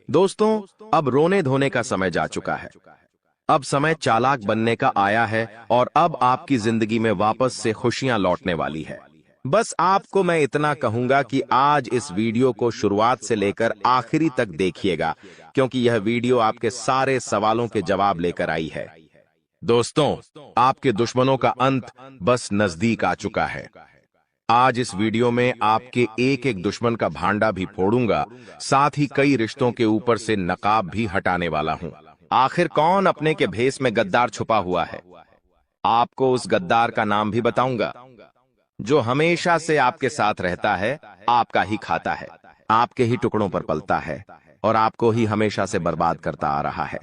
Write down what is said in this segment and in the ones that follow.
दोस्तों, अब रोने धोने का समय जा चुका है। अब समय चालाक बनने का आया है और अब आपकी जिंदगी में वापस से खुशियां लौटने वाली है। बस आपको मैं इतना कहूंगा कि आज इस वीडियो को शुरुआत से लेकर आखिरी तक देखिएगा, क्योंकि यह वीडियो आपके सारे सवालों के जवाब लेकर आई है। दोस्तों, आपके दुश्मनों का अंत बस नजदीक आ चुका है। आज इस वीडियो में आपके एक एक दुश्मन का भांडा भी फोड़ूंगा, साथ ही कई रिश्तों के ऊपर से नकाब भी हटाने वाला हूं। आखिर कौन अपने के भेष में गद्दार छुपा हुआ है? आपको उस गद्दार का नाम भी बताऊंगा, जो हमेशा से आपके साथ रहता है, आपका ही खाता है, आपके ही टुकड़ों पर पलता है और आपको ही हमेशा से बर्बाद करता आ रहा है।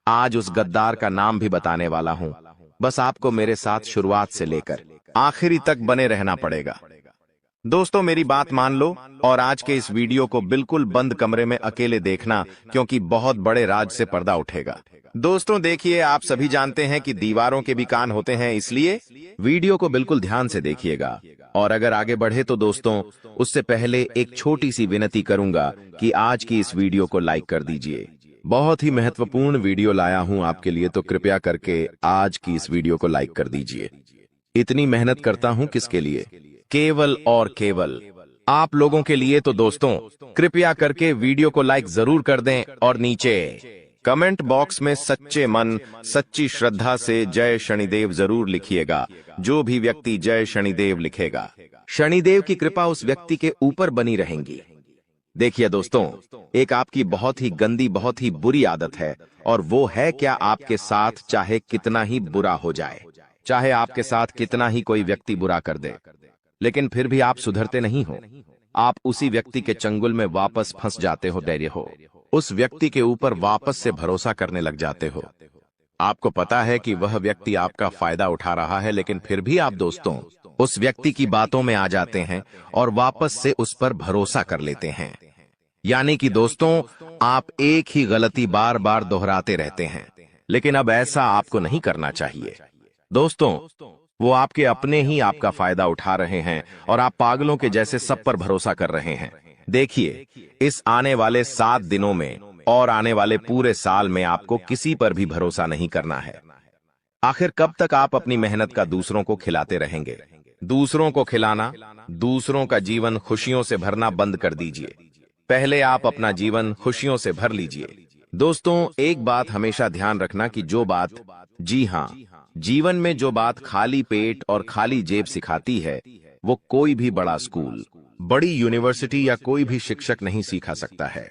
आज उस गद्दार का नाम भी बताने वाला हूं। बस आपको मेरे साथ शुरुआत से लेकर आखिरी तक बने रहना पड़ेगा। दोस्तों, मेरी बात मान लो और आज के इस वीडियो को बिल्कुल बंद कमरे में अकेले देखना, क्योंकि बहुत बड़े राज से पर्दा उठेगा। दोस्तों देखिए, आप सभी जानते हैं कि दीवारों के भी कान होते हैं, इसलिए वीडियो को बिल्कुल ध्यान से देखिएगा। और अगर आगे बढ़े तो दोस्तों, उससे पहले एक छोटी सी विनती करूंगा कि आज की इस वीडियो को लाइक कर दीजिए। बहुत ही महत्वपूर्ण वीडियो लाया हूं आपके लिए, तो कृपया करके आज की इस वीडियो को लाइक कर दीजिए। इतनी मेहनत करता हूं किसके लिए? केवल और केवल आप लोगों के लिए। तो दोस्तों, कृपया करके वीडियो को लाइक जरूर कर दें और नीचे कमेंट बॉक्स में सच्चे मन सच्ची श्रद्धा से जय शनिदेव जरूर लिखिएगा। जो भी व्यक्ति जय शनिदेव लिखेगा, शनिदेव की कृपा उस व्यक्ति के ऊपर बनी रहेंगी। देखिए दोस्तों, एक आपकी बहुत ही गंदी, बहुत ही बुरी आदत है, और वो है क्या? आपके साथ चाहे कितना ही बुरा हो जाए, चाहे आपके साथ कितना ही कोई व्यक्ति बुरा कर दे, लेकिन फिर भी आप सुधरते नहीं हो। आप उसी व्यक्ति के चंगुल में वापस फंस जाते हो, डरे हो, उस व्यक्ति के ऊपर वापस से भरोसा करने लग जाते हो। आपको पता है कि वह व्यक्ति आपका फायदा उठा रहा है, लेकिन फिर भी आप दोस्तों उस व्यक्ति की बातों में आ जाते हैं और वापस से उस पर भरोसा कर लेते हैं। यानी कि दोस्तों, आप एक ही गलती बार बार दोहराते रहते हैं, लेकिन अब ऐसा आपको नहीं करना चाहिए। दोस्तों, वो आपके अपने ही आपका फायदा उठा रहे हैं और आप पागलों के जैसे सब पर भरोसा कर रहे हैं। देखिए, इस आने वाले 7 दिनों में और आने वाले पूरे साल में आपको किसी पर भी भरोसा नहीं करना है। आखिर कब तक आप अपनी मेहनत का दूसरों को खिलाते रहेंगे? दूसरों को खिलाना, दूसरों का जीवन खुशियों से भरना बंद कर दीजिए। पहले आप अपना जीवन खुशियों से भर लीजिए। दोस्तों, एक बात हमेशा ध्यान रखना कि जो बात, जी हाँ, जीवन में जो बात खाली पेट और खाली जेब सिखाती है, वो कोई भी बड़ा स्कूल, बड़ी यूनिवर्सिटी या कोई भी शिक्षक नहीं सिखा सकता है।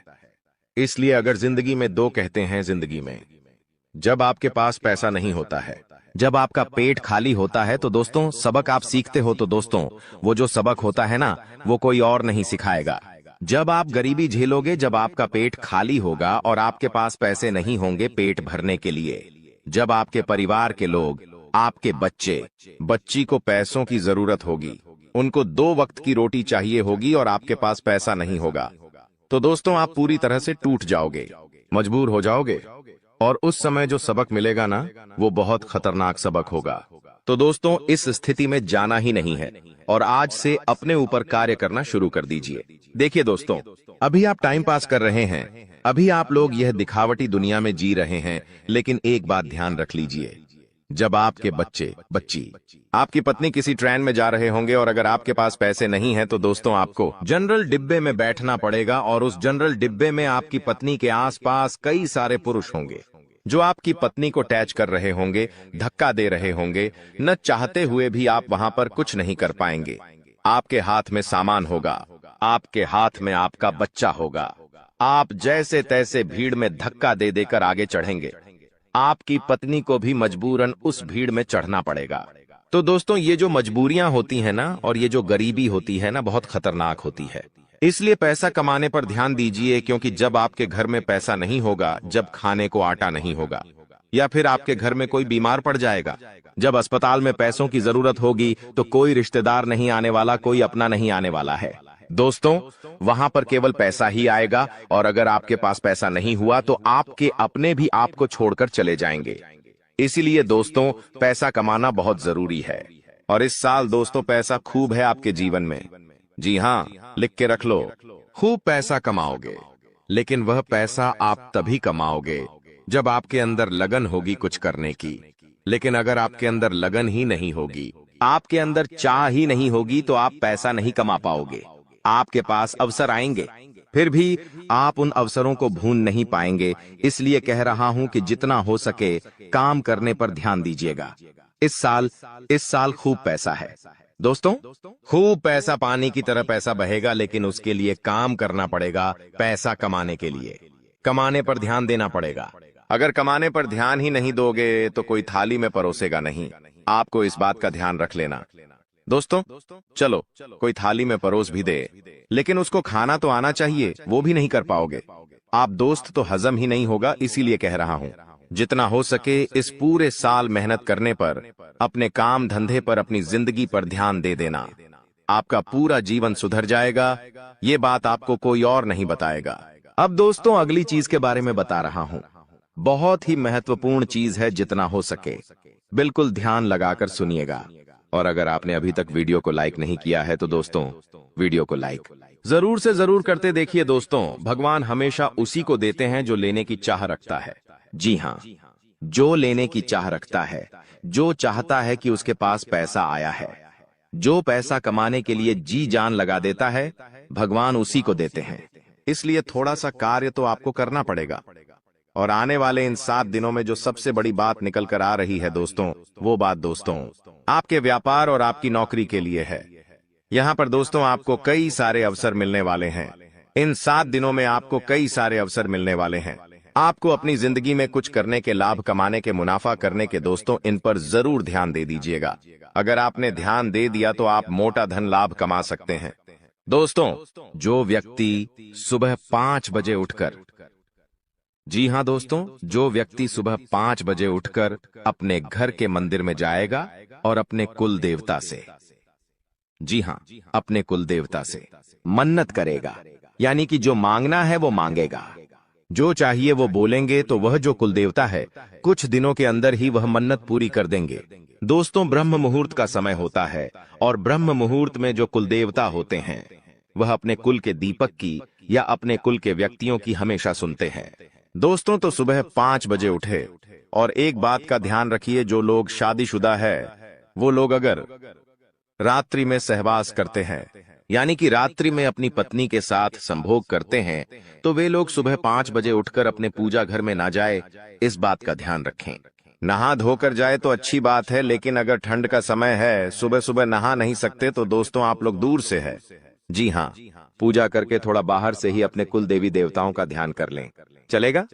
इसलिए अगर जिंदगी में दो कहते हैं, जिंदगी में जब आपके पास पैसा नहीं होता है, जब आपका पेट खाली होता है, तो दोस्तों सबक आप सीखते हो, तो दोस्तों वो जो सबक होता है ना, वो कोई और नहीं सिखाएगा। जब आप गरीबी झेलोगे, जब आपका पेट खाली होगा और आपके पास पैसे नहीं होंगे पेट भरने के लिए, जब आपके परिवार के लोग, आपके बच्चे, बच्ची को पैसों की जरूरत होगी, उनको 2 वक्त की रोटी चाहिए होगी और आपके पास पैसा नहीं होगा, तो दोस्तों आप पूरी तरह से टूट जाओगे, मजबूर हो जाओगे। और उस समय जो सबक मिलेगा ना, वो बहुत खतरनाक सबक होगा। तो दोस्तों, इस स्थिति में जाना ही नहीं है और आज से अपने ऊपर कार्य करना शुरू कर दीजिए। देखिए दोस्तों, अभी आप टाइम पास कर रहे हैं, अभी आप लोग यह दिखावटी दुनिया में जी रहे हैं, लेकिन एक बात ध्यान रख लीजिए, जब आपके बच्चे, बच्ची, आपकी पत्नी किसी ट्रेन में जा रहे होंगे और अगर आपके पास पैसे नहीं हैं, तो दोस्तों आपको जनरल डिब्बे में बैठना पड़ेगा और उस जनरल डिब्बे में आपकी पत्नी के आसपास कई सारे पुरुष होंगे जो आपकी पत्नी को टैच कर रहे होंगे, धक्का दे रहे होंगे। न चाहते हुए भी आप वहां पर कुछ नहीं कर पाएंगे। आपके हाथ में सामान होगा, आपके हाथ में आपका बच्चा होगा, आप जैसे तैसे भीड़ में धक्का दे देकर आगे चढ़ेंगे। आपकी पत्नी को भी मजबूरन उस भीड़ में चढ़ना पड़ेगा। तो दोस्तों, ये जो मजबूरियां होती है ना, और ये जो गरीबी होती है ना, बहुत खतरनाक होती है। इसलिए पैसा कमाने पर ध्यान दीजिए, क्योंकि जब आपके घर में पैसा नहीं होगा, जब खाने को आटा नहीं होगा, या फिर आपके घर में कोई बीमार पड़ जाएगा, जब अस्पताल में पैसों की जरूरत होगी, तो कोई रिश्तेदार नहीं आने वाला, कोई अपना नहीं आने वाला है। दोस्तों, वहां पर केवल पैसा ही आएगा, और अगर आपके पास पैसा नहीं हुआ तो आपके अपने भी आपको छोड़कर चले जाएंगे। इसीलिए दोस्तों, पैसा कमाना बहुत जरूरी है। और इस साल दोस्तों पैसा खूब है आपके जीवन में। जी हाँ, लिख के रख लो, खूब पैसा कमाओगे। लेकिन वह पैसा आप तभी कमाओगे जब आपके अंदर लगन होगी कुछ करने की। लेकिन अगर आपके अंदर लगन ही नहीं होगी, आपके अंदर चाह ही नहीं होगी, तो आप पैसा नहीं कमा पाओगे। आपके पास अवसर आएंगे, फिर भी आप उन अवसरों को भून नहीं पाएंगे। इसलिए कह रहा हूं कि जितना हो सके काम करने पर ध्यान दीजिएगा। इस साल खूब पैसा है दोस्तों, खूब पैसा पानी की तरह पैसा बहेगा, लेकिन उसके लिए काम करना पड़ेगा। पैसा कमाने के लिए कमाने पर ध्यान देना पड़ेगा। अगर कमाने पर ध्यान ही नहीं दोगे तो कोई थाली में परोसेगा नहीं। आपको इस बात का ध्यान रख लेना दोस्तों। चलो कोई थाली में परोस भी दे, लेकिन उसको खाना तो आना चाहिए, वो भी नहीं कर पाओगे आप दोस्त, तो हजम ही नहीं होगा। इसीलिए कह रहा हूं, जितना हो सके इस पूरे साल मेहनत करने पर, अपने काम धंधे पर, अपनी जिंदगी पर ध्यान दे देना। आपका पूरा जीवन सुधर जाएगा। ये बात आपको कोई और नहीं बताएगा। अब दोस्तों अगली चीज के बारे में बता रहा हूं। बहुत ही महत्वपूर्ण चीज है, जितना हो सके बिल्कुल ध्यान लगाकर सुनिएगा। और अगर आपने अभी तक वीडियो को लाइक नहीं किया है तो दोस्तों वीडियो को लाइक जरूर से जरूर करते देखिए। दोस्तों भगवान हमेशा उसी को देते हैं जो लेने की चाह रखता है। जी हाँ, जो लेने की चाह रखता है, जो चाहता है कि उसके पास पैसा आया है, जो पैसा कमाने के लिए जी जान लगा देता है, भगवान उसी को देते हैं। इसलिए थोड़ा सा कार्य तो आपको करना पड़ेगा। और आने वाले इन 7 दिनों में जो सबसे बड़ी बात निकल कर आ रही है दोस्तों, वो बात दोस्तों आपके व्यापार और आपकी नौकरी के लिए है। यहाँ पर दोस्तों आपको कई सारे अवसर मिलने वाले हैं। इन 7 दिनों में आपको कई सारे अवसर मिलने वाले हैं। आपको अपनी जिंदगी में कुछ करने के, लाभ कमाने के, मुनाफा करने के दोस्तों, इन पर जरूर ध्यान दे दीजिएगा। अगर आपने ध्यान दे दिया तो आप मोटा धन लाभ कमा सकते हैं। दोस्तों जो व्यक्ति सुबह 5 बजे उठकर, जी हां दोस्तों, जो व्यक्ति सुबह 5 बजे उठकर अपने घर के मंदिर में जाएगा और अपने कुल देवता से, जी हां, अपने कुल देवता से मन्नत करेगा, यानी कि जो मांगना है वो मांगेगा, जो चाहिए वो बोलेंगे, तो वह जो कुल देवता है कुछ दिनों के अंदर ही वह मन्नत पूरी कर देंगे। दोस्तों ब्रह्म मुहूर्त का समय होता है, और ब्रह्म मुहूर्त में जो कुल देवता होते हैं वह अपने कुल के दीपक की या अपने कुल के व्यक्तियों की हमेशा सुनते हैं। दोस्तों तो सुबह 5 बजे उठे, और एक बात का ध्यान रखिए, जो लोग शादीशुदा है वो लोग अगर रात्रि में सहवास करते हैं, यानी कि रात्रि में अपनी पत्नी के साथ संभोग करते हैं, तो वे लोग सुबह 5 बजे उठकर अपने पूजा घर में ना जाए। इस बात का ध्यान रखें। नहा धोकर जाए तो अच्छी बात है, लेकिन अगर ठंड का समय है, सुबह सुबह नहा नहीं सकते, तो दोस्तों आप लोग दूर से है, जी हाँ, पूजा करके थोड़ा बाहर से ही अपने कुल देवी देवताओं का ध्यान कर लें, चलेगा।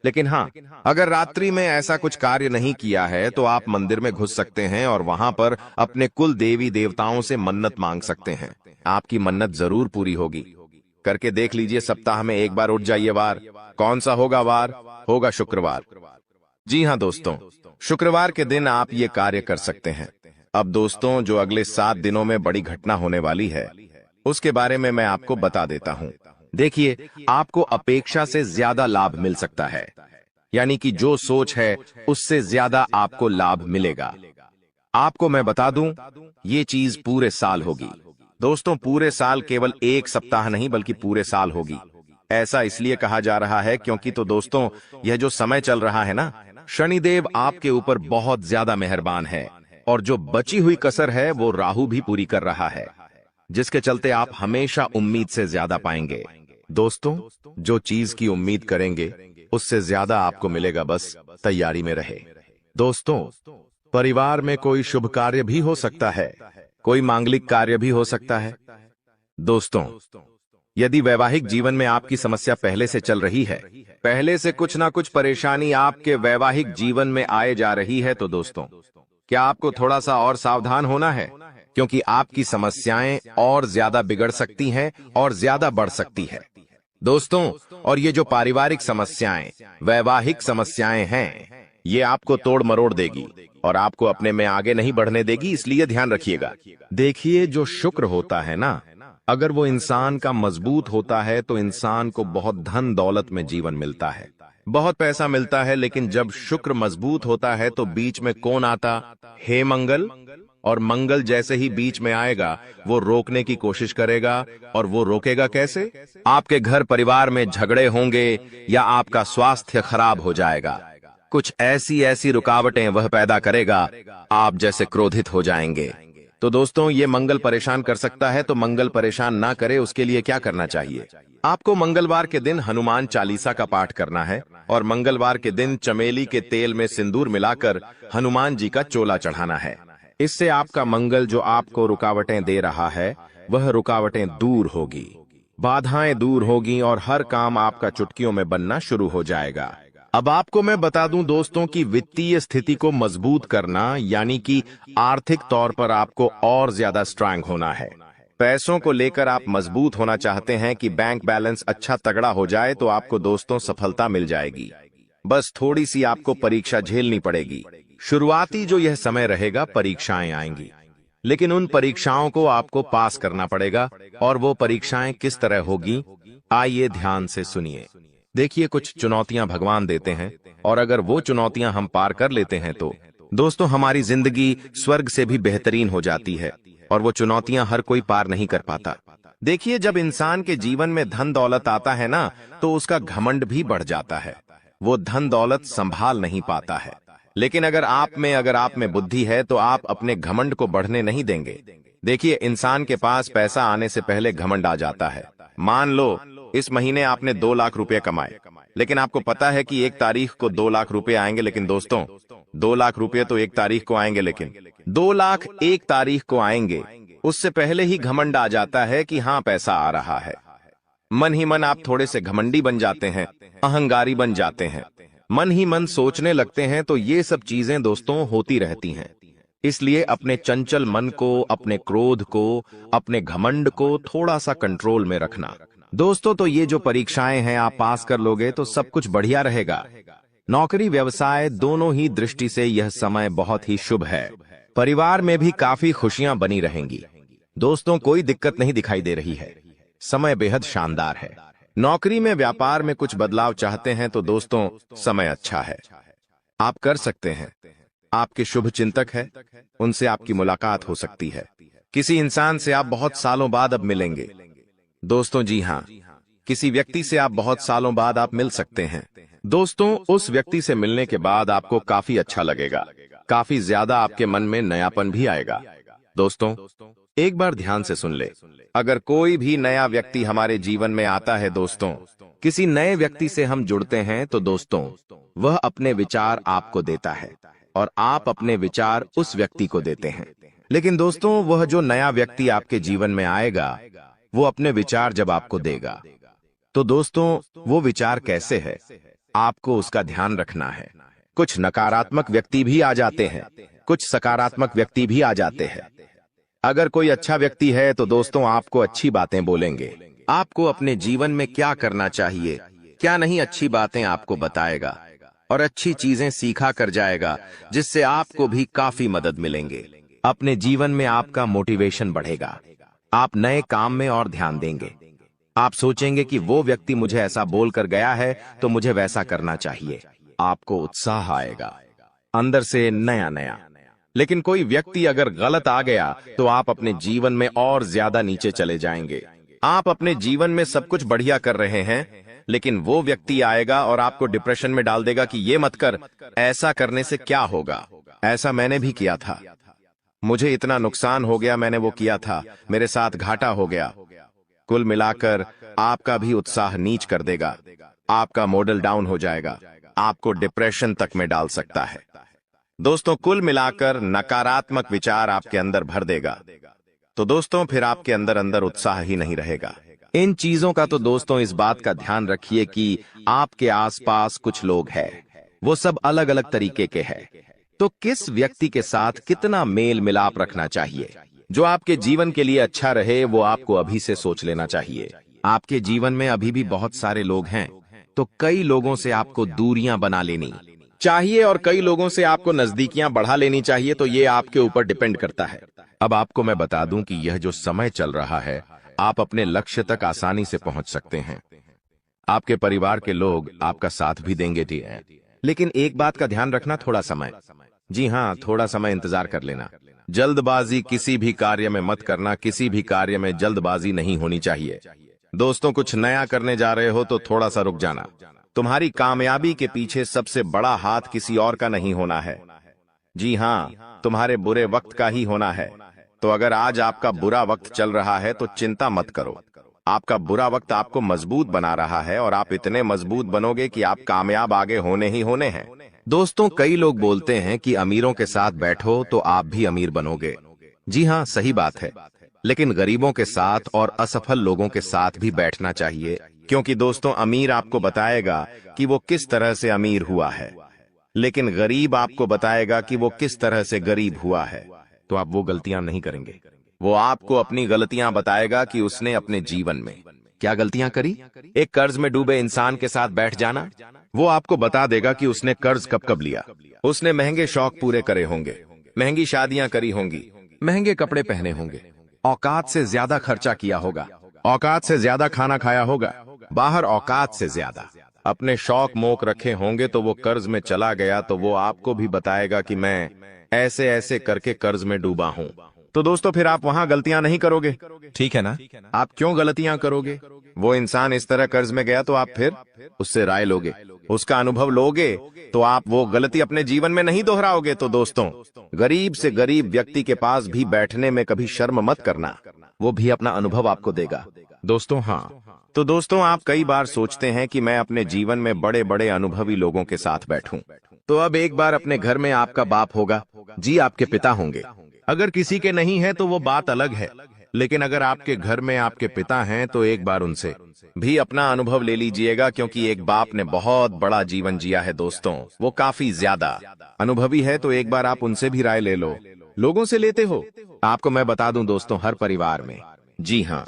लेकिन हाँ, अगर रात्रि में ऐसा कुछ कार्य नहीं किया है तो आप मंदिर में घुस सकते हैं और वहां पर अपने कुल देवी देवताओं से मन्नत मांग सकते हैं। आपकी मन्नत जरूर पूरी होगी। करके देख लीजिए। सप्ताह में एक बार उठ जाइए। वार कौन सा होगा? वार होगा शुक्रवार। जी हाँ दोस्तों, शुक्रवार के दिन आप ये कार्य कर सकते हैं। अब दोस्तों जो अगले 7 दिनों में बड़ी घटना होने वाली है, उसके बारे में मैं आपको बता देता हूं। देखिए, आपको अपेक्षा से ज्यादा लाभ मिल सकता है, यानी कि जो सोच है उससे ज्यादा आपको लाभ मिलेगा। आपको मैं बता दूं, ये चीज पूरे साल होगी दोस्तों, पूरे साल, केवल एक सप्ताह नहीं बल्कि पूरे साल होगी। ऐसा इसलिए कहा जा रहा है क्योंकि तो दोस्तों यह जो समय चल रहा है ना, शनिदेव आपके ऊपर बहुत ज्यादा मेहरबान है, और जो बची हुई कसर है वो राहु भी पूरी कर रहा है, जिसके चलते आप हमेशा उम्मीद से ज्यादा पाएंगे। दोस्तों जो चीज की उम्मीद करेंगे उससे ज्यादा आपको मिलेगा, बस तैयारी में रहे। दोस्तों परिवार में कोई शुभ कार्य भी हो सकता है, कोई मांगलिक कार्य भी हो सकता है। दोस्तों यदि वैवाहिक जीवन में आपकी समस्या पहले से चल रही है, पहले से कुछ ना कुछ परेशानी आपके वैवाहिक जीवन में आए जा रही है, तो दोस्तों क्या आपको थोड़ा सा और सावधान होना है, क्योंकि आपकी समस्याएं और ज्यादा बिगड़ सकती हैं और ज्यादा बढ़ सकती है। दोस्तों और ये जो पारिवारिक समस्याएं, वैवाहिक समस्याएं हैं, ये आपको तोड़ मरोड़ देगी और आपको अपने में आगे नहीं बढ़ने देगी, इसलिए ध्यान रखिएगा। देखिए जो शुक्र होता है ना, अगर वो इंसान का मजबूत होता है तो इंसान को बहुत धन दौलत में जीवन मिलता है, बहुत पैसा मिलता है। लेकिन जब शुक्र मजबूत होता है तो बीच में कौन आता? हे मंगल, और मंगल जैसे ही बीच में आएगा वो रोकने की कोशिश करेगा। और वो रोकेगा कैसे? आपके घर परिवार में झगड़े होंगे या आपका स्वास्थ्य खराब हो जाएगा। कुछ ऐसी ऐसी रुकावटें वह पैदा करेगा, आप जैसे क्रोधित हो जाएंगे। तो दोस्तों, ये मंगल परेशान कर सकता है, तो मंगल परेशान ना करे उसके लिए क्या करना चाहिए? आपको मंगलवार के दिन हनुमान चालीसा का पाठ करना है और मंगलवार के दिन चमेली के तेल में सिंदूर मिलाकर हनुमान जी का चोला चढ़ाना है। इससे आपका मंगल जो आपको रुकावटें दे रहा है वह रुकावटें दूर होगी, बाधाएं दूर होगी और हर काम आपका चुटकियों में बनना शुरू हो जाएगा। अब आपको मैं बता दूं दोस्तों कि वित्तीय स्थिति को मजबूत करना यानी कि आर्थिक तौर पर आपको और ज्यादा स्ट्रांग होना है। पैसों को लेकर आप मजबूत होना चाहते हैं कि बैंक बैलेंस अच्छा तगड़ा हो जाए, तो आपको दोस्तों सफलता मिल जाएगी। बस थोड़ी सी आपको परीक्षा झेलनी पड़ेगी। शुरुआती जो यह समय रहेगा परीक्षाएं आएंगी, लेकिन उन परीक्षाओं को आपको पास करना पड़ेगा। और वो परीक्षाएं किस तरह होगी, आइए ध्यान से सुनिए। देखिए, कुछ चुनौतियां भगवान देते हैं और अगर वो चुनौतियां हम पार कर लेते हैं तो दोस्तों हमारी जिंदगी स्वर्ग से भी बेहतरीन हो जाती है। और वो चुनौतियां हर कोई पार नहीं कर पाता। देखिए, जब इंसान के जीवन में धन दौलत आता है ना, तो उसका घमंड भी बढ़ जाता है। वो धन दौलत संभाल नहीं पाता है। लेकिन अगर आप में बुद्धि है तो आप अपने घमंड को बढ़ने नहीं देंगे। देखिए, इंसान के पास पैसा आने से पहले घमंड आ जाता है। मान लो इस महीने आपने 2 लाख रुपए कमाए, लेकिन आपको पता है कि 1 तारीख को 2 लाख रुपए आएंगे। लेकिन दोस्तों, 2 लाख रुपए तो 1 तारीख को आएंगे, लेकिन 2 लाख 1 तारीख को आएंगे, उससे पहले ही घमंड आ जाता है कि हाँ पैसा आ रहा है। मन ही मन आप थोड़े से घमंडी बन जाते हैं, अहंकारी बन जाते हैं, मन ही मन सोचने लगते हैं। तो ये सब चीजें दोस्तों होती रहती हैं। इसलिए अपने चंचल मन को, अपने क्रोध को, अपने घमंड को थोड़ा सा कंट्रोल में रखना। दोस्तों, तो ये जो परीक्षाएं हैं आप पास कर लोगे तो सब कुछ बढ़िया रहेगा। नौकरी व्यवसाय दोनों ही दृष्टि से यह समय बहुत ही शुभ है। परिवार में भी काफी खुशियां बनी रहेंगी। दोस्तों, कोई दिक्कत नहीं दिखाई दे रही है। समय बेहद शानदार है। नौकरी में, व्यापार में कुछ बदलाव चाहते हैं तो दोस्तों समय अच्छा है, आप कर सकते हैं। आपके शुभ चिंतक है, उनसे आपकी मुलाकात हो सकती है। किसी इंसान से आप बहुत सालों बाद अब मिलेंगे। दोस्तों जी हाँ, किसी व्यक्ति से आप बहुत सालों बाद आप मिल सकते हैं। दोस्तों, उस व्यक्ति से मिलने के बाद आपको काफी अच्छा लगेगा, काफी ज्यादा आपके मन में नयापन भी आएगा। दोस्तों, एक बार ध्यान से सुन ले, अगर कोई भी नया व्यक्ति हमारे जीवन में आता है दोस्तों, किसी नए व्यक्ति से हम जुड़ते हैं तो दोस्तों वह अपने विचार आपको देता है और आप अपने विचार उस व्यक्ति को देते हैं। लेकिन दोस्तों, वह जो नया व्यक्ति आपके जीवन में आएगा वो अपने विचार जब आपको देगा तो दोस्तों वो विचार कैसे है, आपको उसका ध्यान रखना है। कुछ नकारात्मक व्यक्ति भी आ जाते हैं, कुछ सकारात्मक व्यक्ति भी आ जाते हैं। अगर कोई अच्छा व्यक्ति है तो दोस्तों आपको अच्छी बातें बोलेंगे, आपको अपने जीवन में क्या करना चाहिए, क्या नहीं, अच्छी बातें आपको बताएगा और अच्छी चीजें सीखा कर जाएगा, जिससे आपको भी काफी मदद मिलेंगे। अपने जीवन में आपका मोटिवेशन बढ़ेगा, आप नए काम में और ध्यान देंगे। आप सोचेंगे कि वो व्यक्ति मुझे ऐसा बोलकर गया है तो मुझे वैसा करना चाहिए। आपको उत्साह आएगा अंदर से नया नया। लेकिन कोई व्यक्ति अगर गलत आ गया तो आप अपने जीवन में और ज्यादा नीचे चले जाएंगे। आप अपने जीवन में सब कुछ बढ़िया कर रहे हैं, लेकिन वो व्यक्ति आएगा और आपको डिप्रेशन में डाल देगा कि ये मत कर, ऐसा करने से क्या होगा, ऐसा मैंने भी किया था, मुझे इतना नुकसान हो गया, मैंने वो किया था, मेरे साथ घाटा हो गया। कुल मिलाकर आपका भी उत्साह नीच कर देगा, आपका मॉडल डाउन हो जाएगा, आपको डिप्रेशन तक में डाल सकता है। दोस्तों, कुल मिलाकर नकारात्मक विचार आपके अंदर भर देगा, तो दोस्तों फिर आपके अंदर अंदर उत्साह ही नहीं रहेगा। इन चीजों का तो दोस्तों इस बात का ध्यान रखिए कि आपके आसपास कुछ लोग हैं, वो सब अलग अलग तरीके के हैं, तो किस व्यक्ति के साथ कितना मेल मिलाप रखना चाहिए जो आपके जीवन के लिए अच्छा रहे, वो आपको अभी से सोच लेना चाहिए। आपके जीवन में अभी भी बहुत सारे लोग हैं, तो कई लोगों से आपको दूरियां बना लेनी चाहिए और कई लोगों से आपको नजदीकियां बढ़ा लेनी चाहिए, तो ये आपके ऊपर डिपेंड करता है। अब आपको मैं बता दूं कि यह जो समय चल रहा है, आप अपने लक्ष्य तक आसानी से पहुंच सकते हैं। आपके परिवार के लोग आपका साथ भी देंगे, ठीक है, लेकिन एक बात का ध्यान रखना, थोड़ा समय, जी हाँ, थोड़ा समय इंतजार कर लेना। जल्दबाजी किसी भी कार्य में मत करना, किसी भी कार्य में जल्दबाजी नहीं होनी चाहिए। दोस्तों, कुछ नया करने जा रहे हो तो थोड़ा सा रुक जाना। तुम्हारी कामयाबी के पीछे सबसे बड़ा हाथ किसी और का नहीं होना है। जी हाँ, तुम्हारे बुरे वक्त का ही होना है। तो अगर आज आपका बुरा वक्त चल रहा है तो चिंता मत करो। आपका बुरा वक्त आपको मजबूत बना रहा है और आप इतने मजबूत बनोगे कि आप कामयाब आगे होने ही होने हैं। दोस्तों, कई लोग बोलते हैं कि अमीरों के साथ बैठो तो आप भी अमीर बनोगे। जी हाँ, सही बात है, लेकिन गरीबों के साथ और असफल लोगों के साथ भी बैठना चाहिए, क्योंकि दोस्तों, अमीर आपको बताएगा कि वो किस तरह से अमीर हुआ है, लेकिन गरीब आपको बताएगा कि वो किस तरह से गरीब हुआ है। तो आप वो गलतियां नहीं करेंगे। वो आपको अपनी गलतियां बताएगा कि उसने अपने जीवन में क्या गलतियां करी। एक कर्ज में डूबे इंसान के साथ बैठ जाना, वो आपको बता देगा कि उसने कर्ज कब कब लिया। उसने महंगे शौक पूरे करे होंगे, महंगी शादियां करी होंगी, महंगे कपड़े पहने होंगे, औकात से ज्यादा खर्चा किया होगा, औकात से ज्यादा खाना खाया होगा, बाहर औकात से ज्यादा अपने शौक मोक रखे होंगे। तो वो कर्ज में चला गया तो वो आपको भी बताएगा कि मैं ऐसे ऐसे करके कर्ज में डूबा हूं। तो दोस्तों, फिर आप वहां गलतियां नहीं करोगे, ठीक है ना? आप क्यों गलतियां करोगे? वो इंसान इस तरह कर्ज में गया तो आप फिर उससे राय लोगे, उसका अनुभव लोगे, तो आप वो गलती अपने जीवन में नहीं दोहराओगे। तो दोस्तों, गरीब से गरीब व्यक्ति के पास भी बैठने में कभी शर्म मत करना, वो भी अपना अनुभव आपको देगा। दोस्तों, हाँ, तो दोस्तों, आप कई बार सोचते हैं कि मैं अपने जीवन में बड़े बड़े अनुभवी लोगों के साथ बैठूं। तो अब एक बार अपने घर में आपका बाप होगा, जी, आपके पिता होंगे। अगर किसी के नहीं है तो वो बात अलग है, लेकिन अगर आपके घर में आपके पिता हैं तो एक बार उनसे भी अपना अनुभव ले लीजिएगा, क्योंकि एक बाप ने बहुत बड़ा जीवन जिया है दोस्तों, वो काफी ज्यादा अनुभवी है। तो एक बार आप उनसे भी राय ले लो। लोगों से लेते हो? आपको मैं बता दूं दोस्तों, हर परिवार में, जी हाँ,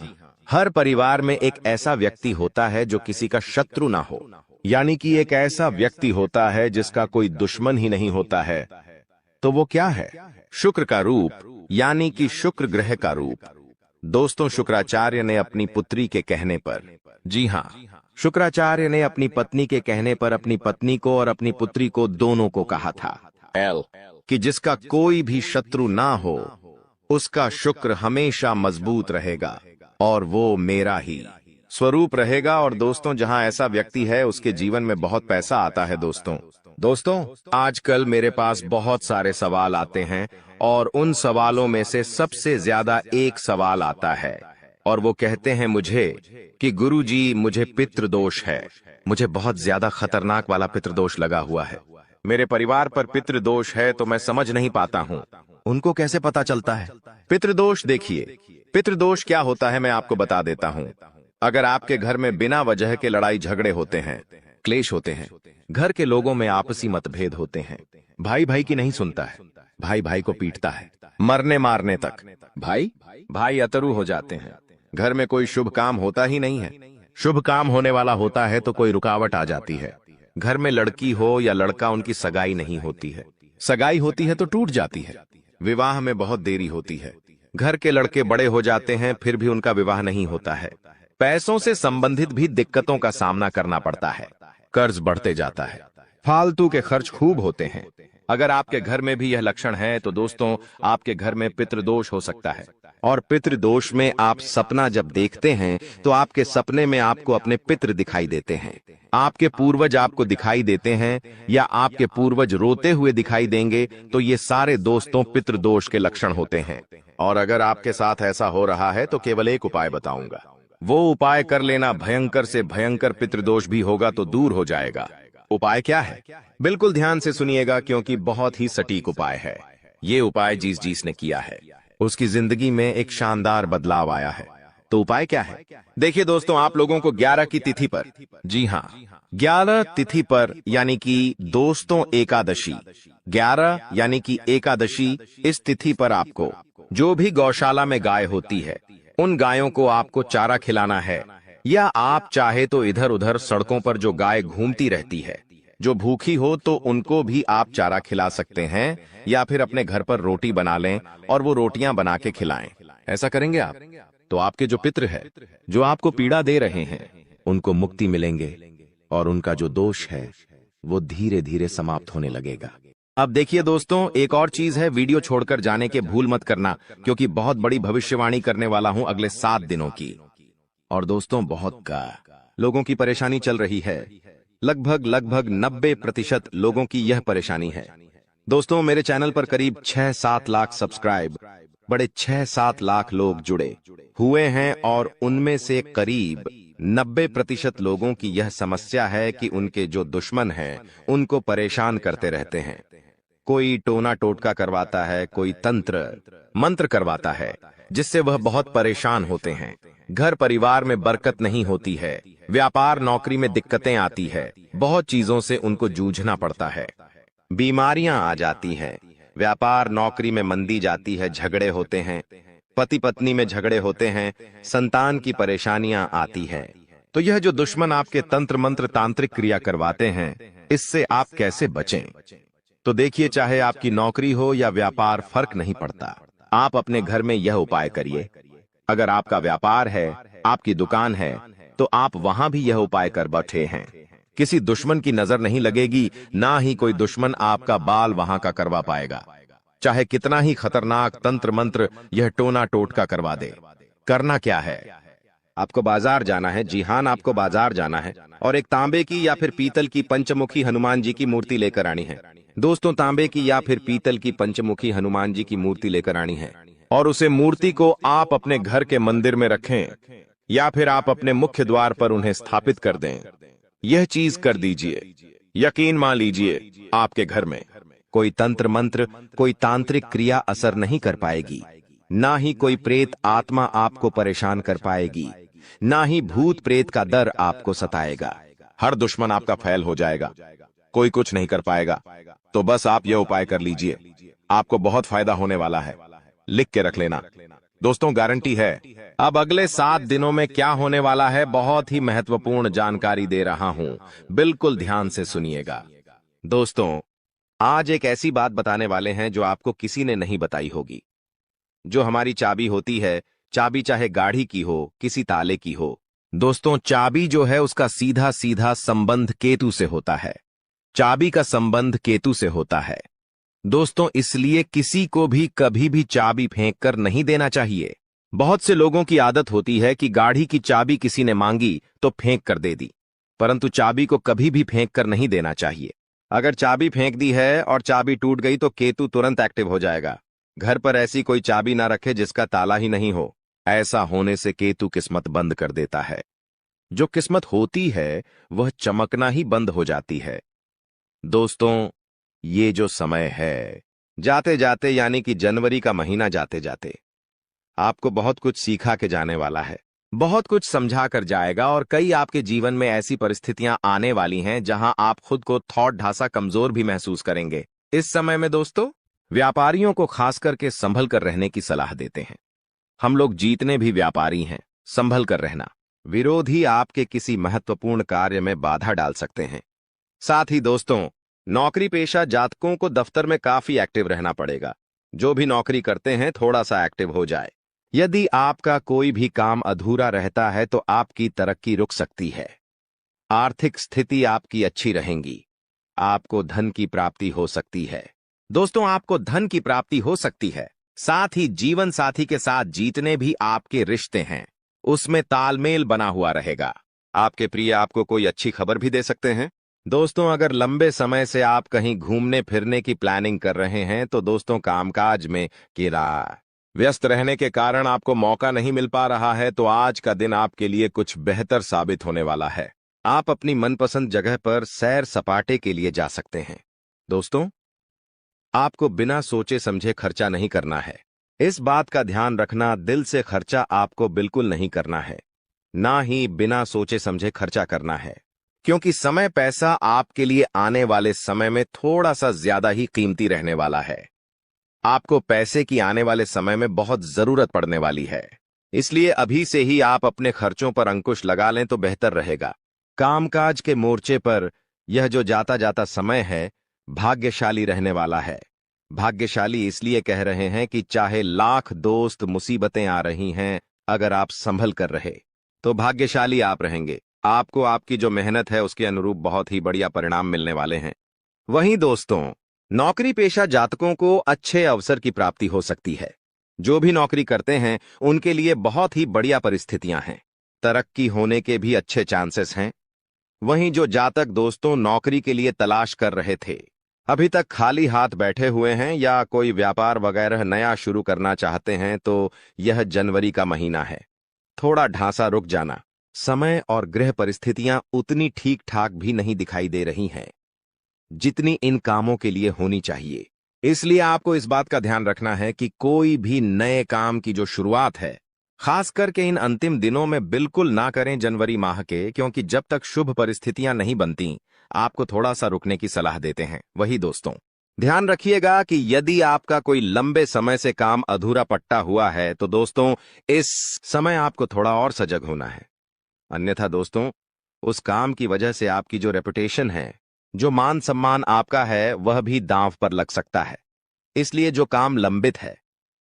हर परिवार में एक ऐसा व्यक्ति होता है जो किसी का शत्रु ना हो, यानी कि एक ऐसा व्यक्ति होता है जिसका कोई दुश्मन ही नहीं होता है। तो वो क्या है? शुक्र का रूप, यानी कि शुक्र ग्रह का रूप। दोस्तों, शुक्राचार्य ने अपनी पुत्री के कहने पर, जी हाँ, शुक्राचार्य ने अपनी पत्नी के कहने पर अपनी पत्नी को और अपनी पुत्री को दोनों को कहा था कि जिसका कोई भी शत्रु ना हो उसका शुक्र हमेशा मजबूत रहेगा और वो मेरा ही स्वरूप रहेगा। और दोस्तों, जहां ऐसा व्यक्ति है उसके जीवन में बहुत पैसा आता है। दोस्तों, आजकल मेरे पास बहुत सारे सवाल आते हैं और उन सवालों में से सबसे ज्यादा एक सवाल आता है और वो कहते हैं मुझे कि गुरुजी, मुझे पितृदोष है, मुझे बहुत ज्यादा खतरनाक वाला पितृदोष लगा हुआ है, मेरे परिवार पर पितृदोष है, तो मैं समझ नहीं पाता हूँ। उनको कैसे पता चलता है पितृदोष? देखिए, पितृदोष क्या होता है मैं आपको बता देता हूँ। अगर आपके घर में बिना वजह के लड़ाई झगड़े होते हैं, क्लेश होते हैं, घर के लोगों में आपसी मतभेद होते हैं, भाई भाई की नहीं सुनता है, भाई भाई को पीटता है, मरने मारने तक भाई भाई अतरू हो जाते हैं, घर में कोई शुभ काम होता ही नहीं है, शुभ काम होने वाला होता है तो कोई रुकावट आ जाती है, घर में लड़की हो या लड़का, उनकी सगाई नहीं होती है, सगाई होती है तो टूट जाती है, विवाह में बहुत देरी होती है, घर के लड़के बड़े हो जाते हैं फिर भी उनका विवाह नहीं होता है, पैसों से संबंधित भी दिक्कतों का सामना करना पड़ता है, कर्ज बढ़ते जाता है, फालतू के खर्च खूब होते हैं। अगर आपके घर में भी यह लक्षण है तो दोस्तों, आपके घर में पितृदोष हो सकता है। और पितृदोष में आप सपना जब देखते हैं तो आपके सपने में आपको अपने पितृ दिखाई देते हैं, आपके पूर्वज आपको दिखाई देते हैं या आपके पूर्वज रोते हुए दिखाई देंगे, तो ये सारे दोस्तों पितृदोष के लक्षण होते हैं। और अगर आपके साथ ऐसा हो रहा है तो केवल एक उपाय बताऊंगा, वो उपाय कर लेना, भयंकर से भयंकर पितृदोष भी होगा तो दूर हो जाएगा। उपाय क्या है? बिल्कुल ध्यान से सुनिएगा, क्योंकि बहुत ही सटीक उपाय है। ये उपाय जिस ने किया है उसकी जिंदगी में एक शानदार बदलाव आया है। तो उपाय क्या है? देखिए दोस्तों, आप लोगों को 11 की तिथि पर, जी हाँ, 11 तिथि पर, यानी कि दोस्तों एकादशी, 11 यानी कि एकादशी, इस तिथि पर आपको जो भी गौशाला में गाय होती है उन गायों को आपको चारा खिलाना है, या आप चाहे तो इधर उधर सड़कों पर जो गाय घूमती रहती है, जो भूखी हो तो उनको भी आप चारा खिला सकते हैं, या फिर अपने घर पर रोटी बना लें और वो रोटियां बना के खिलाएं। ऐसा करेंगे आप तो आपके जो पितृ है, जो आपको पीड़ा दे रहे हैं, उनको मुक्ति मिलेंगे और उनका जो दोष है वो धीरे धीरे समाप्त होने लगेगा। अब देखिए दोस्तों, एक और चीज है, वीडियो छोड़कर जाने के भूल मत करना, क्योंकि बहुत बड़ी भविष्यवाणी करने वाला हूं अगले 7 दिनों की। और दोस्तों, बहुत का लोगों की परेशानी चल रही है। लगभग लगभग 90% लोगों की यह परेशानी है। दोस्तों, मेरे चैनल पर करीब 6-7 लाख सब्सक्राइब, बड़े 6-7 लाख लोग जुड़े हुए हैं, और उनमें से करीब 90% लोगों की यह समस्या है कि उनके जो दुश्मन हैं उनको परेशान करते रहते हैं। कोई टोना टोटका करवाता है, कोई तंत्र मंत्र करवाता है, जिससे वह बहुत परेशान होते हैं। घर परिवार में बरकत नहीं होती है, व्यापार नौकरी में दिक्कतें आती है, बहुत चीजों से उनको जूझना पड़ता है। बीमारियां आ जाती हैं, व्यापार नौकरी में मंदी जाती है, झगड़े होते हैं, पति पत्नी में झगड़े होते हैं, संतान की परेशानियां आती है। तो यह जो दुश्मन आपके तंत्र मंत्र तांत्रिक क्रिया करवाते हैं, इससे आप कैसे बचें? तो देखिए, चाहे आपकी नौकरी हो या व्यापार, फर्क नहीं पड़ता, आप अपने घर में यह उपाय करिए। अगर आपका व्यापार है, आपकी दुकान है, तो आप वहां भी यह उपाय कर बैठे हैं। किसी दुश्मन की नजर नहीं लगेगी, ना ही कोई दुश्मन आपका बाल वहां का करवा पाएगा, चाहे कितना ही खतरनाक तंत्र मंत्र यह टोना टोटका करवा दे। करना क्या है? आपको बाजार जाना है। जी हां, आपको बाजार जाना है और एक तांबे की या फिर पीतल की पंचमुखी हनुमान जी की मूर्ति लेकर आनी है। दोस्तों, तांबे की या फिर पीतल की पंचमुखी हनुमान जी की मूर्ति लेकर आनी है, और उसे मूर्ति को आप अपने घर के मंदिर में रखें, या फिर आप अपने मुख्य द्वार पर उन्हें स्थापित कर दें। यह चीज कर दीजिए, यकीन मान लीजिए, आपके घर में कोई तंत्र मंत्र, कोई तांत्रिक क्रिया असर नहीं कर पाएगी, ना ही कोई प्रेत आत्मा आपको परेशान कर पाएगी, ना ही भूत प्रेत का डर आपको सताएगा। हर दुश्मन आपका फैल हो जाएगा, कोई कुछ नहीं कर पाएगा। तो बस आप यह उपाय कर लीजिए, आपको बहुत फायदा होने वाला है। लिख के रख लेना दोस्तों, गारंटी है। अब अगले 7 दिनों में क्या होने वाला है, बहुत ही महत्वपूर्ण जानकारी दे रहा हूं, बिल्कुल ध्यान से सुनिएगा। दोस्तों, आज एक ऐसी बात बताने वाले हैं जो आपको किसी ने नहीं बताई होगी। जो हमारी चाबी होती है, चाबी चाहे गाड़ी की हो, किसी ताले की हो, दोस्तों, चाबी जो है उसका सीधा सीधा संबंध केतु से होता है। चाबी का संबंध केतु से होता है दोस्तों, इसलिए किसी को भी कभी भी चाबी फेंक कर नहीं देना चाहिए। बहुत से लोगों की आदत होती है कि गाड़ी की चाबी किसी ने मांगी तो फेंक कर दे दी, परंतु चाबी को कभी भी फेंक कर नहीं देना चाहिए। अगर चाबी फेंक दी है और चाबी टूट गई तो केतु तुरंत एक्टिव हो जाएगा। घर पर ऐसी कोई चाबी ना रखे जिसका ताला ही नहीं हो, ऐसा होने से केतु किस्मत बंद कर देता है। जो किस्मत होती है वह चमकना ही बंद हो जाती है। दोस्तों, ये जो समय है, जाते जाते, यानी कि जनवरी का महीना जाते जाते, आपको बहुत कुछ सिखा के जाने वाला है, बहुत कुछ समझा कर जाएगा, और कई आपके जीवन में ऐसी परिस्थितियां आने वाली हैं जहां आप खुद को थोड़ा ढासा कमजोर भी महसूस करेंगे। इस समय में दोस्तों, व्यापारियों को खास करके संभल कर रहने की सलाह देते हैं। हम लोग जीतने भी व्यापारी हैं, संभल कर रहना। विरोधी आपके किसी महत्वपूर्ण कार्य में बाधा डाल सकते हैं। साथ ही दोस्तों, नौकरी पेशा जातकों को दफ्तर में काफी एक्टिव रहना पड़ेगा। जो भी नौकरी करते हैं, थोड़ा सा एक्टिव हो जाए। यदि आपका कोई भी काम अधूरा रहता है तो आपकी तरक्की रुक सकती है। आर्थिक स्थिति आपकी अच्छी रहेगी, आपको धन की प्राप्ति हो सकती है। दोस्तों, आपको धन की प्राप्ति हो सकती है। साथ ही जीवन साथी के साथ जीतने भी आपके रिश्ते हैं, उसमें तालमेल बना हुआ रहेगा। आपके प्रिय आपको कोई अच्छी खबर भी दे सकते हैं। दोस्तों, अगर लंबे समय से आप कहीं घूमने फिरने की प्लानिंग कर रहे हैं तो दोस्तों, कामकाज में व्यस्त रहने के कारण आपको मौका नहीं मिल पा रहा है, तो आज का दिन आपके लिए कुछ बेहतर साबित होने वाला है। आप अपनी मनपसंद जगह पर सैर सपाटे के लिए जा सकते हैं। दोस्तों, आपको बिना सोचे समझे खर्चा नहीं करना है। इस बात का ध्यान रखना, दिल से खर्चा आपको बिल्कुल नहीं करना है, ना ही बिना सोचे समझे खर्चा करना है, क्योंकि समय पैसा आपके लिए आने वाले समय में थोड़ा सा ज्यादा ही कीमती रहने वाला है। आपको पैसे की आने वाले समय में बहुत जरूरत पड़ने वाली है, इसलिए अभी से ही आप अपने खर्चों पर अंकुश लगा लें तो बेहतर रहेगा। कामकाज के मोर्चे पर यह जो जाता जाता समय है, भाग्यशाली रहने वाला है। भाग्यशाली इसलिए कह रहे हैं कि चाहे लाख दोस्त मुसीबतें आ रही हैं, अगर आप संभल कर रहे तो भाग्यशाली आप रहेंगे। आपको आपकी जो मेहनत है उसके अनुरूप बहुत ही बढ़िया परिणाम मिलने वाले हैं। वहीं दोस्तों, नौकरी पेशा जातकों को अच्छे अवसर की प्राप्ति हो सकती है। जो भी नौकरी करते हैं उनके लिए बहुत ही बढ़िया परिस्थितियां हैं। तरक्की होने के भी अच्छे चांसेस हैं। वहीं जो जातक दोस्तों नौकरी के लिए तलाश कर रहे थे, अभी तक खाली हाथ बैठे हुए हैं या कोई व्यापार वगैरह नया शुरू करना चाहते हैं, तो यह जनवरी का महीना है। थोड़ा ढांसा रुक जाना। समय और गृह परिस्थितियां उतनी ठीक ठाक भी नहीं दिखाई दे रही हैं जितनी इन कामों के लिए होनी चाहिए। इसलिए आपको इस बात का ध्यान रखना है कि कोई भी नए काम की जो शुरुआत है, खास करके इन अंतिम दिनों में बिल्कुल ना करें जनवरी माह के, क्योंकि जब तक शुभ परिस्थितियां नहीं बनती आपको थोड़ा सा रुकने की सलाह देते हैं। वही दोस्तों, ध्यान रखिएगा कि यदि आपका कोई लंबे समय से काम अधूरा पट्टा हुआ है तो दोस्तों इस समय आपको थोड़ा और सजग होना है। अन्यथा दोस्तों, उस काम की वजह से आपकी जो रेपुटेशन है, जो मान सम्मान आपका है, वह भी दांव पर लग सकता है। इसलिए जो काम लंबित है,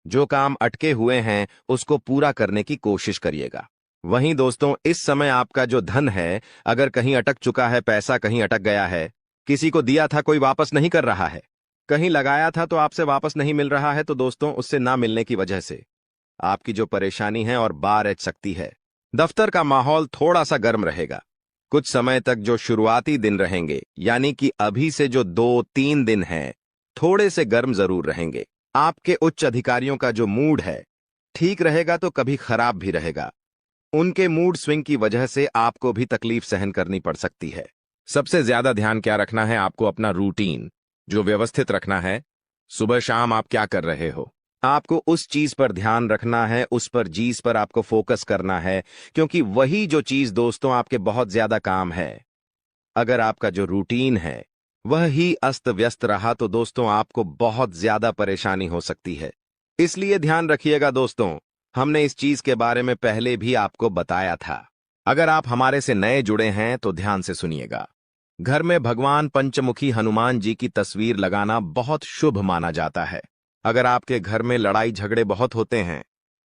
जो काम अटके हुए हैं, उसको पूरा करने की कोशिश करिएगा। वहीं दोस्तों, इस समय आपका जो धन है, अगर कहीं अटक चुका है, पैसा कहीं अटक गया है, किसी को दिया था कोई वापस नहीं कर रहा है, कहीं लगाया था तो आपसे वापस नहीं मिल रहा है, तो दोस्तों उससे ना मिलने की वजह से आपकी जो परेशानी है और बार ऐच सकती है। दफ्तर का माहौल थोड़ा सा गर्म रहेगा। कुछ समय तक जो शुरुआती दिन रहेंगे, यानी कि अभी से जो 2-3 दिन हैं, थोड़े से गर्म जरूर रहेंगे। आपके उच्च अधिकारियों का जो मूड है ठीक रहेगा तो कभी खराब भी रहेगा। उनके मूड स्विंग की वजह से आपको भी तकलीफ सहन करनी पड़ सकती है। सबसे ज्यादा ध्यान क्या रखना है, आपको अपना रूटीन जो व्यवस्थित रखना है। सुबह शाम आप क्या कर रहे हो, आपको उस चीज पर ध्यान रखना है, उस पर चीज पर आपको फोकस करना है, क्योंकि वही जो चीज दोस्तों आपके बहुत ज्यादा काम है। अगर आपका जो रूटीन है वह ही अस्त व्यस्त रहा तो दोस्तों आपको बहुत ज्यादा परेशानी हो सकती है। इसलिए ध्यान रखिएगा दोस्तों, हमने इस चीज के बारे में पहले भी आपको बताया था। अगर आप हमारे से नए जुड़े हैं तो ध्यान से सुनिएगा। घर में भगवान पंचमुखी हनुमान जी की तस्वीर लगाना बहुत शुभ माना जाता है। अगर आपके घर में लड़ाई झगड़े बहुत होते हैं,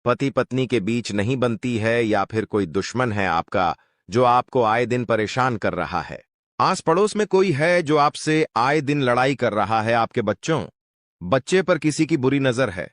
पति पत्नी के बीच नहीं बनती है, या फिर कोई दुश्मन है आपका जो आपको आए दिन परेशान कर रहा है, आस पड़ोस में कोई है जो आपसे आए दिन लड़ाई कर रहा है, आपके बच्चे पर किसी की बुरी नजर है,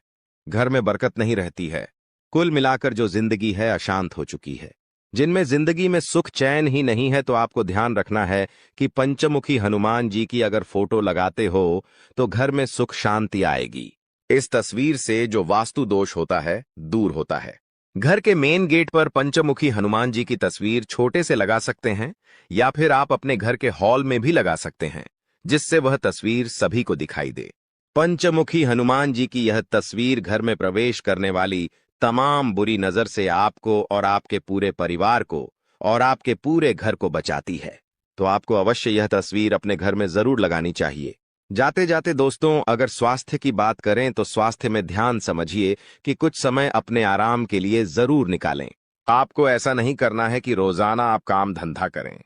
घर में बरकत नहीं रहती है, कुल मिलाकर जो जिंदगी है अशांत हो चुकी है, जिनमें जिंदगी में सुख चैन ही नहीं है, तो आपको ध्यान रखना है कि पंचमुखी हनुमान जी की अगर फोटो लगाते हो तो घर में सुख शांति आएगी। इस तस्वीर से जो वास्तु दोष होता है दूर होता है। घर के मेन गेट पर पंचमुखी हनुमान जी की तस्वीर छोटे से लगा सकते हैं, या फिर आप अपने घर के हॉल में भी लगा सकते हैं, जिससे वह तस्वीर सभी को दिखाई दे। पंचमुखी हनुमान जी की यह तस्वीर घर में प्रवेश करने वाली तमाम बुरी नजर से आपको और आपके पूरे परिवार को और आपके पूरे घर को बचाती है। तो आपको अवश्य यह तस्वीर अपने घर में जरूर लगानी चाहिए। जाते जाते दोस्तों, अगर स्वास्थ्य की बात करें तो स्वास्थ्य में ध्यान समझिए कि कुछ समय अपने आराम के लिए जरूर निकालें। आपको ऐसा नहीं करना है कि रोजाना आप काम धंधा करें,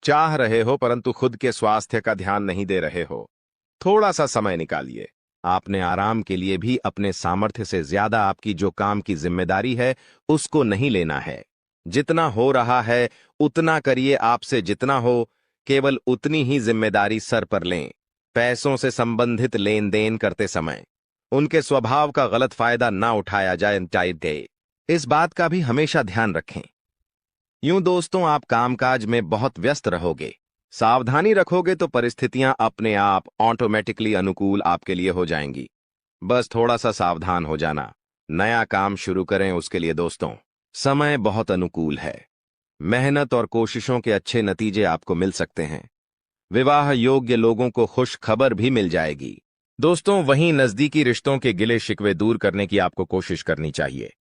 चाह रहे हो परंतु खुद के स्वास्थ्य का ध्यान नहीं दे रहे हो। थोड़ा सा समय निकालिए। आपने आराम के लिए भी अपने सामर्थ्य से ज्यादा आपकी जो काम की जिम्मेदारी है उसको नहीं लेना है। जितना हो रहा है उतना करिए, आपसे जितना हो केवल उतनी ही जिम्मेदारी सर पर लें। पैसों से संबंधित लेन देन करते समय उनके स्वभाव का गलत फायदा ना उठाया जाए, इस बात का भी हमेशा ध्यान रखें। यूं दोस्तों, आप कामकाज में बहुत व्यस्त रहोगे, सावधानी रखोगे तो परिस्थितियां अपने आप ऑटोमेटिकली अनुकूल आपके लिए हो जाएंगी। बस थोड़ा सा सावधान हो जाना। नया काम शुरू करें उसके लिए दोस्तों समय बहुत अनुकूल है। मेहनत और कोशिशों के अच्छे नतीजे आपको मिल सकते हैं। विवाह योग्य लोगों को खुश खबर भी मिल जाएगी। दोस्तों, वहीं नजदीकी रिश्तों के गिले शिकवे दूर करने की आपको कोशिश करनी चाहिए।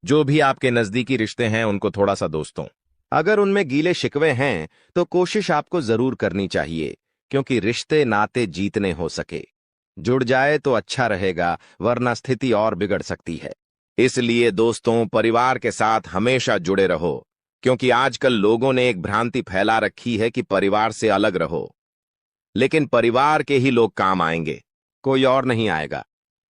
जो भी आपके नजदीकी रिश्ते हैं उनको थोड़ा सा दोस्तों, अगर उनमें गीले शिकवे हैं तो कोशिश आपको जरूर करनी चाहिए, क्योंकि रिश्ते नाते जीतने हो सके जुड़ जाए तो अच्छा रहेगा, वरना स्थिति और बिगड़ सकती है। इसलिए दोस्तों, परिवार के साथ हमेशा जुड़े रहो, क्योंकि आजकल लोगों ने एक भ्रांति फैला रखी है कि परिवार से अलग रहो, लेकिन परिवार के ही लोग काम आएंगे, कोई और नहीं आएगा।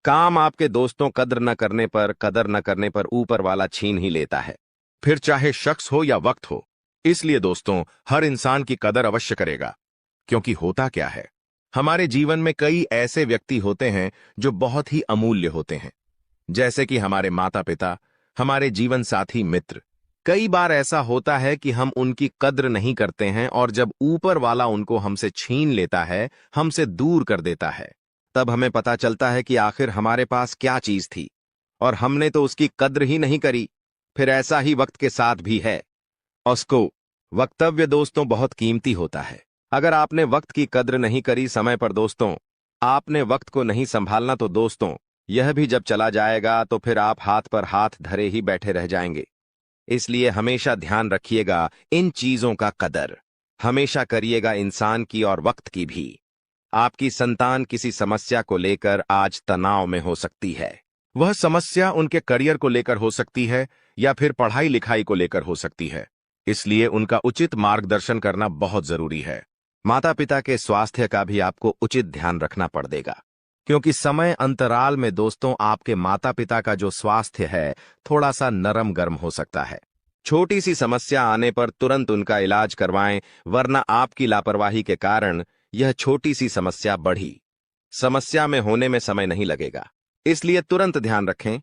काम आपके दोस्तों कदर न करने पर ऊपर वाला छीन ही लेता है, फिर चाहे शख्स हो या वक्त हो। इसलिए दोस्तों, हर इंसान की कदर अवश्य करेगा, क्योंकि होता क्या है, हमारे जीवन में कई ऐसे व्यक्ति होते हैं जो बहुत ही अमूल्य होते हैं, जैसे कि हमारे माता पिता, हमारे जीवन साथी, मित्र। कई बार ऐसा होता है कि हम उनकी कद्र नहीं करते हैं और जब ऊपर वाला उनको हमसे छीन लेता है, हमसे दूर कर देता है, तब हमें पता चलता है कि आखिर हमारे पास क्या चीज थी और हमने तो उसकी कद्र ही नहीं करी। फिर ऐसा ही वक्त के साथ भी है। उसको वक्तव्य दोस्तों बहुत कीमती होता है। अगर आपने वक्त की कद्र नहीं करी समय पर दोस्तों, आपने वक्त को नहीं संभालना तो दोस्तों, यह भी जब चला जाएगा तो फिर आप हाथ पर हाथ धरे ही बैठे रह जाएंगे। इसलिए हमेशा ध्यान रखिएगा इन चीजों का कदर। हमेशा करिएगा इंसान की और वक्त की भी। आपकी संतान किसी समस्या को लेकर आज तनाव में हो सकती है। वह समस्या उनके करियर को लेकर हो सकती है या फिर पढ़ाई लिखाई को लेकर हो सकती है। इसलिए उनका उचित मार्गदर्शन करना बहुत जरूरी है। माता पिता के स्वास्थ्य का भी आपको उचित ध्यान रखना पड़ेगा, क्योंकि समय अंतराल में दोस्तों आपके माता पिता का जो स्वास्थ्य है थोड़ा सा नरम गर्म हो सकता है। छोटी सी समस्या आने पर तुरंत उनका इलाज करवाएं, वरना आपकी लापरवाही के कारण यह छोटी सी समस्या बढ़ी समस्या में होने में समय नहीं लगेगा। इसलिए तुरंत ध्यान रखें।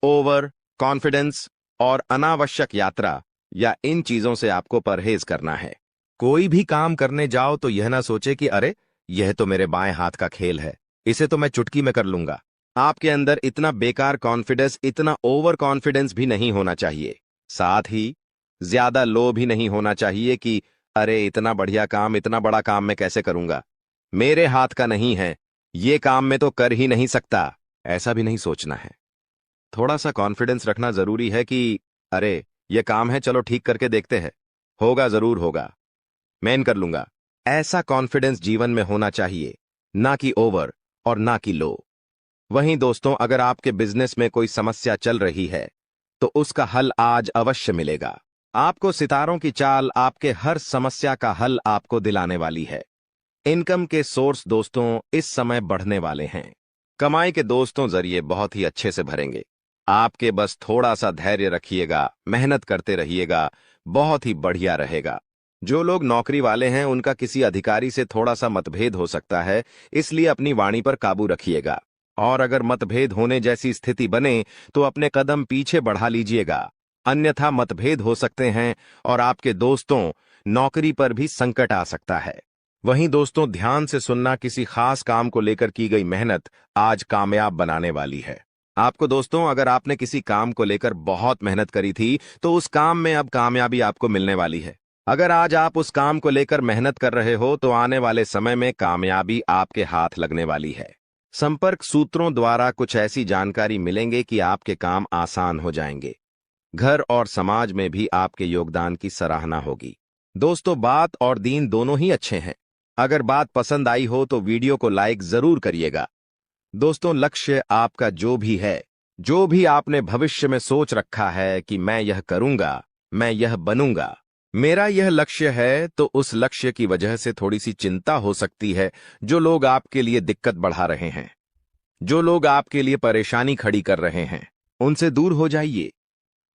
ओवर कॉन्फिडेंस और अनावश्यक यात्रा या इन चीजों से आपको परहेज करना है। कोई भी काम करने जाओ तो यह ना सोचे कि अरे यह तो मेरे बाएं हाथ का खेल है, इसे तो मैं चुटकी में कर लूंगा। आपके अंदर इतना बेकार कॉन्फिडेंस, इतना ओवर कॉन्फिडेंस भी नहीं होना चाहिए। साथ ही ज्यादा लो भी नहीं होना चाहिए कि अरे इतना बढ़िया काम, इतना बड़ा काम मैं कैसे करूंगा, मेरे हाथ का नहीं है, ये काम मैं तो कर ही नहीं सकता। ऐसा भी नहीं सोचना है। थोड़ा सा कॉन्फिडेंस रखना जरूरी है कि अरे ये काम है, चलो ठीक करके देखते हैं, होगा जरूर होगा, मैं कर लूंगा। ऐसा कॉन्फिडेंस जीवन में होना चाहिए, ना कि ओवर और ना कि लो। वहीं दोस्तों, अगर आपके बिजनेस में कोई समस्या चल रही है तो उसका हल आज अवश्य मिलेगा। आपको सितारों की चाल आपके हर समस्या का हल आपको दिलाने वाली है। इनकम के सोर्स दोस्तों इस समय बढ़ने वाले हैं। कमाई के दोस्तों जरिए बहुत ही अच्छे से भरेंगे। आपके बस थोड़ा सा धैर्य रखिएगा, मेहनत करते रहिएगा, बहुत ही बढ़िया रहेगा। जो लोग नौकरी वाले हैं उनका किसी अधिकारी से थोड़ा सा मतभेद हो सकता है, इसलिए अपनी वाणी पर काबू रखिएगा। और अगर मतभेद होने जैसी स्थिति बने तो अपने कदम पीछे बढ़ा लीजिएगा, अन्यथा मतभेद हो सकते हैं और आपके दोस्तों नौकरी पर भी संकट आ सकता है। वहीं दोस्तों, ध्यान से सुनना, किसी खास काम को लेकर की गई मेहनत आज कामयाब बनाने वाली है आपको। दोस्तों, अगर आपने किसी काम को लेकर बहुत मेहनत करी थी तो उस काम में अब कामयाबी आपको मिलने वाली है। अगर आज आप उस काम को लेकर मेहनत कर रहे हो तो आने वाले समय में कामयाबी आपके हाथ लगने वाली है। संपर्क सूत्रों द्वारा कुछ ऐसी जानकारी मिलेंगे कि आपके काम आसान हो जाएंगे। घर और समाज में भी आपके योगदान की सराहना होगी। दोस्तों, बात और दीन दोनों ही अच्छे हैं। अगर बात पसंद आई हो तो वीडियो को लाइक जरूर करिएगा। दोस्तों, लक्ष्य आपका जो भी है, जो भी आपने भविष्य में सोच रखा है कि मैं यह करूंगा, मैं यह बनूंगा, मेरा यह लक्ष्य है, तो उस लक्ष्य की वजह से थोड़ी सी चिंता हो सकती है। जो लोग आपके लिए दिक्कत बढ़ा रहे हैं, जो लोग आपके लिए परेशानी खड़ी कर रहे हैं, उनसे दूर हो जाइए,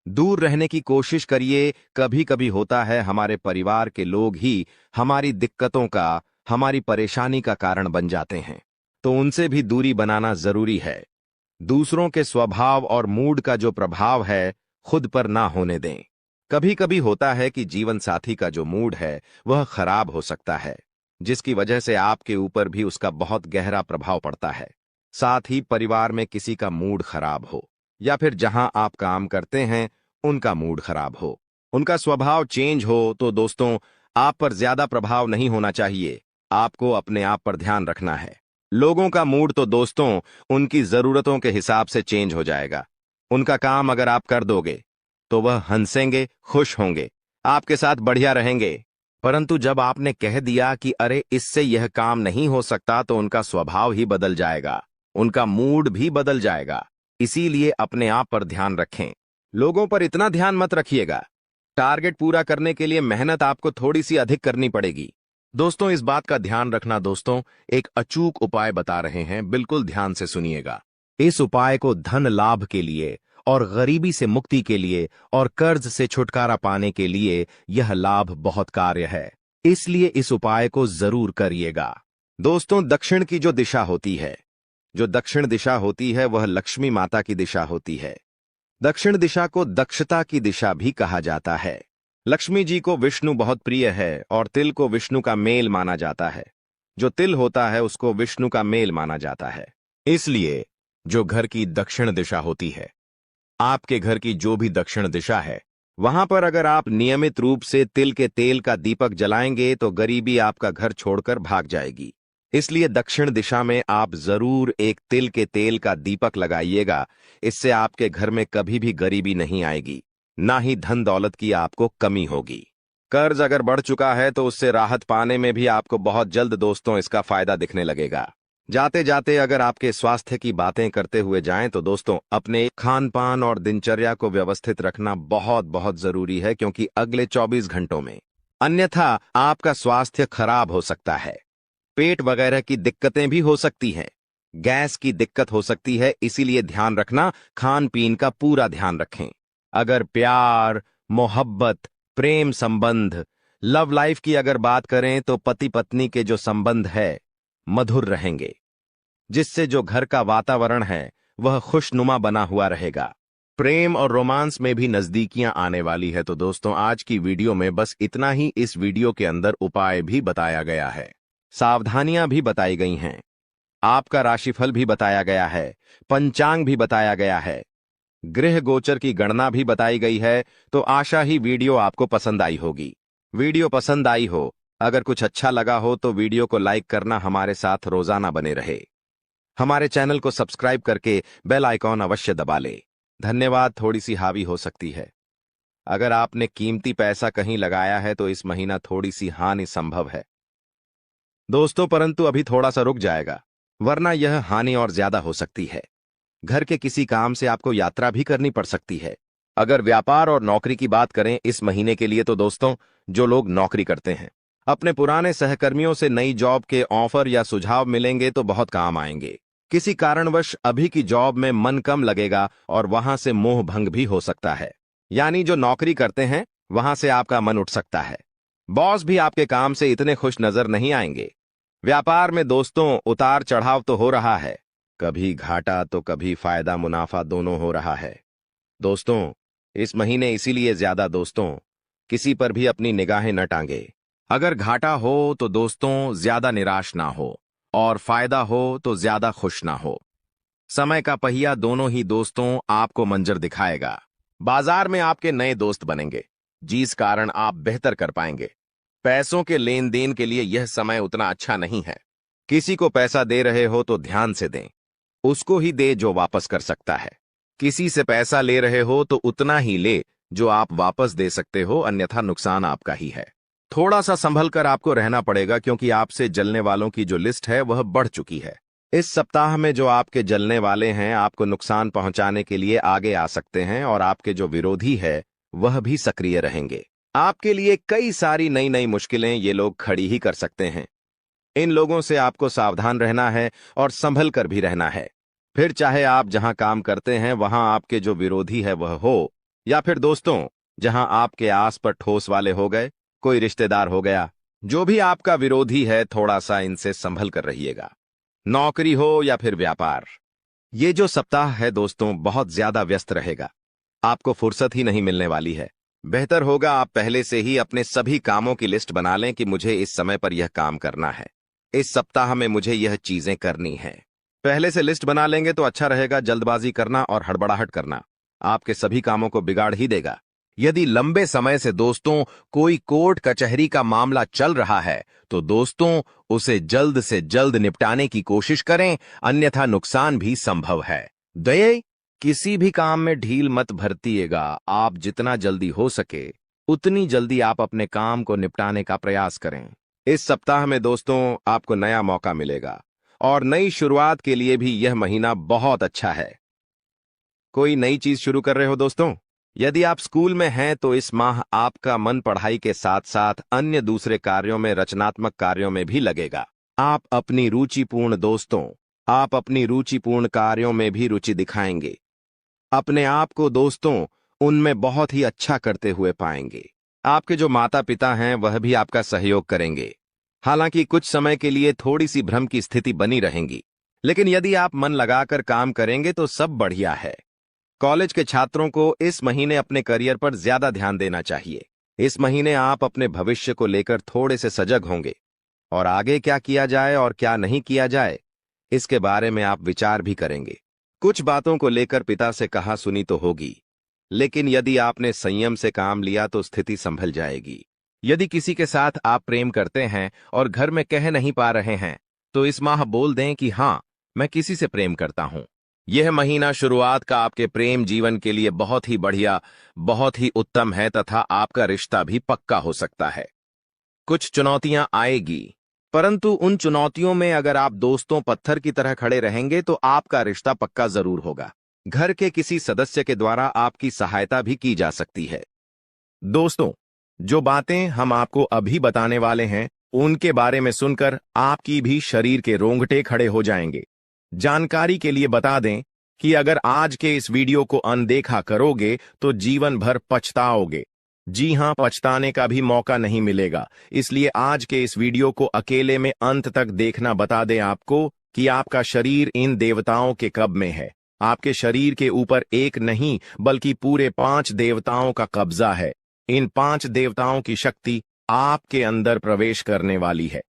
दूर रहने की कोशिश करिए। कभी कभी होता है हमारे परिवार के लोग ही हमारी दिक्कतों का, हमारी परेशानी का कारण बन जाते हैं, तो उनसे भी दूरी बनाना जरूरी है। दूसरों के स्वभाव और मूड का जो प्रभाव है खुद पर ना होने दें। कभी कभी होता है कि जीवन साथी का जो मूड है वह खराब हो सकता है, जिसकी वजह से आपके ऊपर भी उसका बहुत गहरा प्रभाव पड़ता है। साथ ही परिवार में किसी का मूड खराब हो या फिर जहां आप काम करते हैं उनका मूड खराब हो, उनका स्वभाव चेंज हो, तो दोस्तों आप पर ज्यादा प्रभाव नहीं होना चाहिए। आपको अपने आप पर ध्यान रखना है। लोगों का मूड तो दोस्तों उनकी जरूरतों के हिसाब से चेंज हो जाएगा। उनका काम अगर आप कर दोगे तो वह हंसेंगे, खुश होंगे, आपके साथ बढ़िया रहेंगे। परंतु जब आपने कह दिया कि अरे इससे यह काम नहीं हो सकता, तो उनका स्वभाव ही बदल जाएगा, उनका मूड भी बदल जाएगा। इसीलिए अपने आप पर ध्यान रखें। लोगों पर इतना ध्यान मत रखिएगा। टारगेट पूरा करने के लिए मेहनत आपको थोड़ी सी अधिक करनी पड़ेगी। दोस्तों, इस बात का ध्यान रखना। दोस्तों, एक अचूक उपाय बता रहे हैं, बिल्कुल ध्यान से सुनिएगा। इस उपाय को धन लाभ के लिए और गरीबी से मुक्ति के लिए और कर्ज से छुटकारा पाने के लिए यह लाभ बहुत कार्य है, इसलिए इस उपाय को जरूर करिएगा। दोस्तों, दक्षिण की जो दिशा होती है, जो दक्षिण दिशा होती है वह लक्ष्मी माता की दिशा होती है। दक्षिण दिशा को दक्षता की दिशा भी कहा जाता है। लक्ष्मी जी को विष्णु बहुत प्रिय है और तिल को विष्णु का मेल माना जाता है। जो तिल होता है उसको विष्णु का मेल माना जाता है। इसलिए जो घर की दक्षिण दिशा होती है, आपके घर की जो भी दक्षिण दिशा है, वहां पर अगर आप नियमित रूप से तिल के तेल का दीपक जलाएंगे तो गरीबी आपका घर छोड़कर भाग जाएगी। इसलिए दक्षिण दिशा में आप जरूर एक तिल के तेल का दीपक लगाइएगा। इससे आपके घर में कभी भी गरीबी नहीं आएगी, ना ही धन दौलत की आपको कमी होगी। कर्ज अगर बढ़ चुका है तो उससे राहत पाने में भी आपको बहुत जल्द दोस्तों इसका फायदा दिखने लगेगा। जाते जाते अगर आपके स्वास्थ्य की बातें करते हुए जाएं तो दोस्तों, अपने खान पान और दिनचर्या को व्यवस्थित रखना बहुत बहुत जरूरी है, क्योंकि अगले 24 घंटों में अन्यथा आपका स्वास्थ्य खराब हो सकता है। पेट वगैरह की दिक्कतें भी हो सकती हैं, गैस की दिक्कत हो सकती है। इसीलिए ध्यान रखना, खान पीन का पूरा ध्यान रखें। अगर प्यार, मोहब्बत, प्रेम संबंध, लव लाइफ की अगर बात करें तो पति पत्नी के जो संबंध है मधुर रहेंगे, जिससे जो घर का वातावरण है वह खुशनुमा बना हुआ रहेगा। प्रेम और रोमांस में भी नजदीकियां आने वाली है। तो दोस्तों, आज की वीडियो में बस इतना ही। इस वीडियो के अंदर उपाय भी बताया गया है, सावधानियां भी बताई गई हैं, आपका राशिफल भी बताया गया है, पंचांग भी बताया गया है, गृह गोचर की गणना भी बताई गई है। तो आशा ही वीडियो आपको पसंद आई होगी। वीडियो पसंद आई हो, अगर कुछ अच्छा लगा हो तो वीडियो को लाइक करना हमारे साथ रोजाना बने रहे। हमारे चैनल को सब्सक्राइब करके बेल आइकॉन अवश्य दबा ले। धन्यवाद। थोड़ी सी हावी हो सकती है। अगर आपने कीमती पैसा कहीं लगाया है तो इस महीना थोड़ी सी हानि संभव है दोस्तों, परंतु अभी थोड़ा सा रुक जाएगा, वरना यह हानि और ज्यादा हो सकती है। घर के किसी काम से आपको यात्रा भी करनी पड़ सकती है। अगर व्यापार और नौकरी की बात करें इस महीने के लिए तो दोस्तों, जो लोग नौकरी करते हैं, अपने पुराने सहकर्मियों से नई जॉब के ऑफर या सुझाव मिलेंगे तो बहुत काम आएंगे। किसी कारणवश अभी की जॉब में मन कम लगेगा और वहां से मोह भंग भी हो सकता है। यानी जो नौकरी करते हैं वहां से आपका मन उठ सकता है। बॉस भी आपके काम से इतने खुश नजर नहीं आएंगे। व्यापार में दोस्तों उतार चढ़ाव तो हो रहा है, कभी घाटा तो कभी फायदा मुनाफा दोनों हो रहा है दोस्तों। इस महीने इसीलिए ज्यादा दोस्तों किसी पर भी अपनी निगाहें न टांगे। अगर घाटा हो तो दोस्तों ज्यादा निराश ना हो, और फायदा हो तो ज्यादा खुश ना हो। समय का पहिया दोनों ही दोस्तों आपको मंजर दिखाएगा। बाजार में आपके नए दोस्त बनेंगे, जिस कारण आप बेहतर कर पाएंगे। पैसों के लेन देन के लिए यह समय उतना अच्छा नहीं है। किसी को पैसा दे रहे हो तो ध्यान से दें, उसको ही दे जो वापस कर सकता है। किसी से पैसा ले रहे हो तो उतना ही ले जो आप वापस दे सकते हो, अन्यथा नुकसान आपका ही है। थोड़ा सा संभल कर आपको रहना पड़ेगा, क्योंकि आपसे जलने वालों की जो लिस्ट है वह बढ़ चुकी है। इस सप्ताह में जो आपके जलने वाले हैं आपको नुकसान पहुंचाने के लिए आगे आ सकते हैं, और आपके जो विरोधी है वह भी सक्रिय रहेंगे। आपके लिए कई सारी नई नई मुश्किलें ये लोग खड़ी ही कर सकते हैं। इन लोगों से आपको सावधान रहना है और संभल कर भी रहना है। फिर चाहे आप जहां काम करते हैं वहां आपके जो विरोधी है वह हो, या फिर दोस्तों जहां आपके आस पर ठोस वाले हो गए, कोई रिश्तेदार हो गया, जो भी आपका विरोधी है थोड़ा सा इनसे संभल कर रहिएगा। नौकरी हो या फिर व्यापार, ये जो सप्ताह है दोस्तों बहुत ज्यादा व्यस्त रहेगा। आपको फुर्सत ही नहीं मिलने वाली है। बेहतर होगा आप पहले से ही अपने सभी कामों की लिस्ट बना लें कि मुझे इस समय पर यह काम करना है, इस सप्ताह में मुझे यह चीजें करनी है। पहले से लिस्ट बना लेंगे तो अच्छा रहेगा। जल्दबाजी करना और हड़बड़ाहट करना आपके सभी कामों को बिगाड़ ही देगा। यदि लंबे समय से दोस्तों कोई कोर्ट कचहरी का मामला चल रहा है तो दोस्तों उसे जल्द से जल्द निपटाने की कोशिश करें, अन्यथा नुकसान भी संभव है। दये, किसी भी काम में ढील मत भरतिएगा। आप जितना जल्दी हो सके उतनी जल्दी आप अपने काम को निपटाने का प्रयास करें। इस सप्ताह में दोस्तों आपको नया मौका मिलेगा और नई शुरुआत के लिए भी यह महीना बहुत अच्छा है। कोई नई चीज शुरू कर रहे हो दोस्तों? यदि आप स्कूल में हैं तो इस माह आपका मन पढ़ाई के साथ साथ अन्य दूसरे कार्यों में, रचनात्मक कार्यों में भी लगेगा। आप अपनी रुचिपूर्ण कार्यों में भी रुचि दिखाएंगे। अपने आप को दोस्तों उनमें बहुत ही अच्छा करते हुए पाएंगे। आपके जो माता पिता हैं वह भी आपका सहयोग करेंगे। हालांकि कुछ समय के लिए थोड़ी सी भ्रम की स्थिति बनी रहेगी, लेकिन यदि आप मन लगाकर काम करेंगे तो सब बढ़िया है। कॉलेज के छात्रों को इस महीने अपने करियर पर ज्यादा ध्यान देना चाहिए। इस महीने आप अपने भविष्य को लेकर थोड़े से सजग होंगे और आगे क्या किया जाए और क्या नहीं किया जाए, इसके बारे में आप विचार भी करेंगे। कुछ बातों को लेकर पिता से कहा सुनी तो होगी, लेकिन यदि आपने संयम से काम लिया तो स्थिति संभल जाएगी। यदि किसी के साथ आप प्रेम करते हैं और घर में कह नहीं पा रहे हैं, तो इस माह बोल दें कि हाँ, मैं किसी से प्रेम करता हूं। यह महीना शुरुआत का आपके प्रेम जीवन के लिए बहुत ही बढ़िया, बहुत ही उत्तम है तथा आपका रिश्ता भी पक्का हो सकता है। कुछ चुनौतियां आएगी, परंतु उन चुनौतियों में अगर आप दोस्तों पत्थर की तरह खड़े रहेंगे तो आपका रिश्ता पक्का जरूर होगा। घर के किसी सदस्य के द्वारा आपकी सहायता भी की जा सकती है। दोस्तों, जो बातें हम आपको अभी बताने वाले हैं, उनके बारे में सुनकर आपकी भी शरीर के रोंगटे खड़े हो जाएंगे। जानकारी के लिए बता दें कि अगर आज के इस वीडियो को अनदेखा करोगे तो जीवन भर पछताओगे। जी हां, पछताने का भी मौका नहीं मिलेगा। इसलिए आज के इस वीडियो को अकेले में अंत तक देखना। बता दें आपको कि आपका शरीर इन देवताओं के कब्ज में है। आपके शरीर के ऊपर एक नहीं बल्कि पूरे 5 देवताओं का कब्जा है। इन 5 देवताओं की शक्ति आपके अंदर प्रवेश करने वाली है,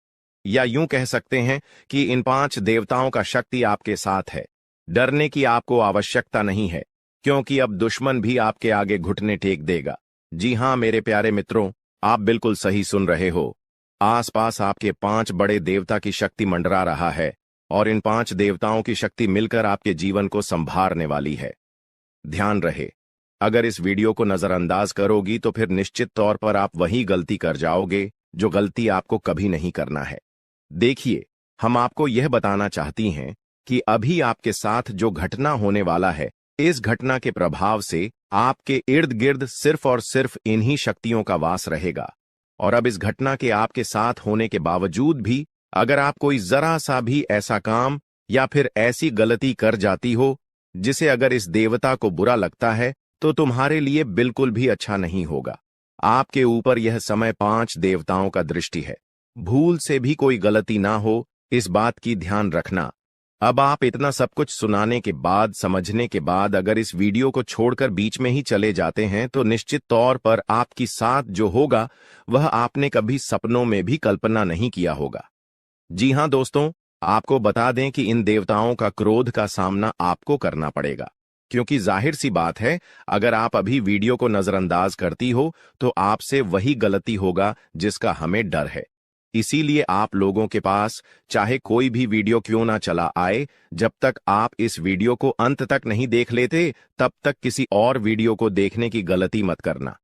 या यूं कह सकते हैं कि इन 5 देवताओं का शक्ति आपके साथ है। डरने की आपको आवश्यकता नहीं है, क्योंकि अब दुश्मन भी आपके आगे घुटने टेक देगा। जी हां मेरे प्यारे मित्रों, आप बिल्कुल सही सुन रहे हो। आसपास आपके 5 बड़े देवता की शक्ति मंडरा रहा है और इन 5 देवताओं की शक्ति मिलकर आपके जीवन को संभारने वाली है। ध्यान रहे, अगर इस वीडियो को नजरअंदाज करोगी तो फिर निश्चित तौर पर आप वही गलती कर जाओगे जो गलती आपको कभी नहीं करना है। देखिए, हम आपको यह बताना चाहती हैं कि अभी आपके साथ जो घटना होने वाला है, इस घटना के प्रभाव से आपके इर्द गिर्द सिर्फ और सिर्फ इन्हीं शक्तियों का वास रहेगा। और अब इस घटना के आपके साथ होने के बावजूद भी अगर आप कोई जरा सा भी ऐसा काम या फिर ऐसी गलती कर जाती हो जिसे अगर इस देवता को बुरा लगता है, तो तुम्हारे लिए बिल्कुल भी अच्छा नहीं होगा। आपके ऊपर यह समय 5 देवताओं का दृष्टि है। भूल से भी कोई गलती ना हो, इस बात की ध्यान रखना। अब आप इतना सब कुछ सुनाने के बाद, समझने के बाद अगर इस वीडियो को छोड़कर बीच में ही चले जाते हैं तो निश्चित तौर पर आपके साथ जो होगा वह आपने कभी सपनों में भी कल्पना नहीं किया होगा। जी हां दोस्तों, आपको बता दें कि इन देवताओं का क्रोध का सामना आपको करना पड़ेगा, क्योंकि जाहिर सी बात है, अगर आप अभी वीडियो को नजरअंदाज करती हो तो आपसे वही गलती होगा जिसका हमें डर है। इसीलिए आप लोगों के पास चाहे कोई भी वीडियो क्यों ना चला आए, जब तक आप इस वीडियो को अंत तक नहीं देख लेते तब तक किसी और वीडियो को देखने की गलती मत करना।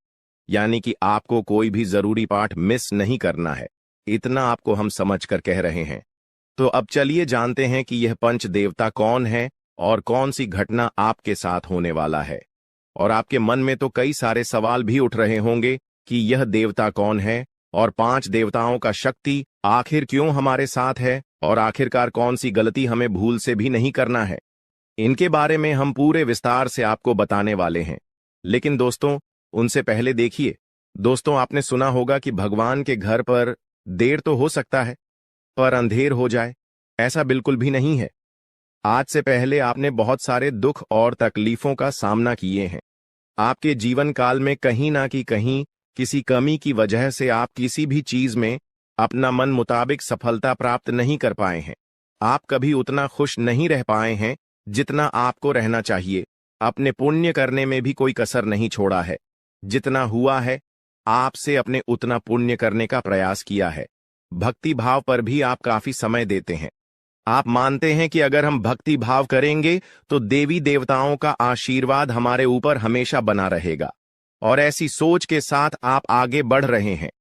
यानी कि आपको कोई भी जरूरी पाठ मिस नहीं करना है, इतना आपको हम समझकर कह रहे हैं। तो अब चलिए जानते हैं कि यह पंच देवता कौन है और कौन सी घटना आपके साथ होने वाला है। और आपके मन में तो कई सारे सवाल भी उठ रहे होंगे कि यह देवता कौन है और 5 देवताओं का शक्ति आखिर क्यों हमारे साथ है और आखिरकार कौन सी गलती हमें भूल से भी नहीं करना है। इनके बारे में हम पूरे विस्तार से आपको बताने वाले हैं। लेकिन दोस्तों, उनसे पहले देखिए, दोस्तों आपने सुना होगा कि भगवान के घर पर देर तो हो सकता है पर अंधेर हो जाए। ऐसा बिल्कुल भी नहीं है। आज से पहले आपने बहुत सारे दुख और तकलीफों का सामना किए हैं। आपके जीवन काल में कहीं ना कि कहीं किसी कमी की वजह से आप किसी भी चीज में अपना मन मुताबिक सफलता प्राप्त नहीं कर पाए हैं। आप कभी उतना खुश नहीं रह पाए हैं जितना आपको रहना चाहिए। अपने पुण्य करने में भी कोई कसर नहीं छोड़ा है। जितना हुआ है, आपसे अपने उतना पुण्य करने का प्रयास किया है। भक्ति भाव पर भी आप काफी समय देते हैं। आप मानते हैं कि अगर हम भक्ति भाव करेंगे तो देवी देवताओं का आशीर्वाद हमारे ऊपर हमेशा बना रहेगा, और ऐसी सोच के साथ आप आगे बढ़ रहे हैं।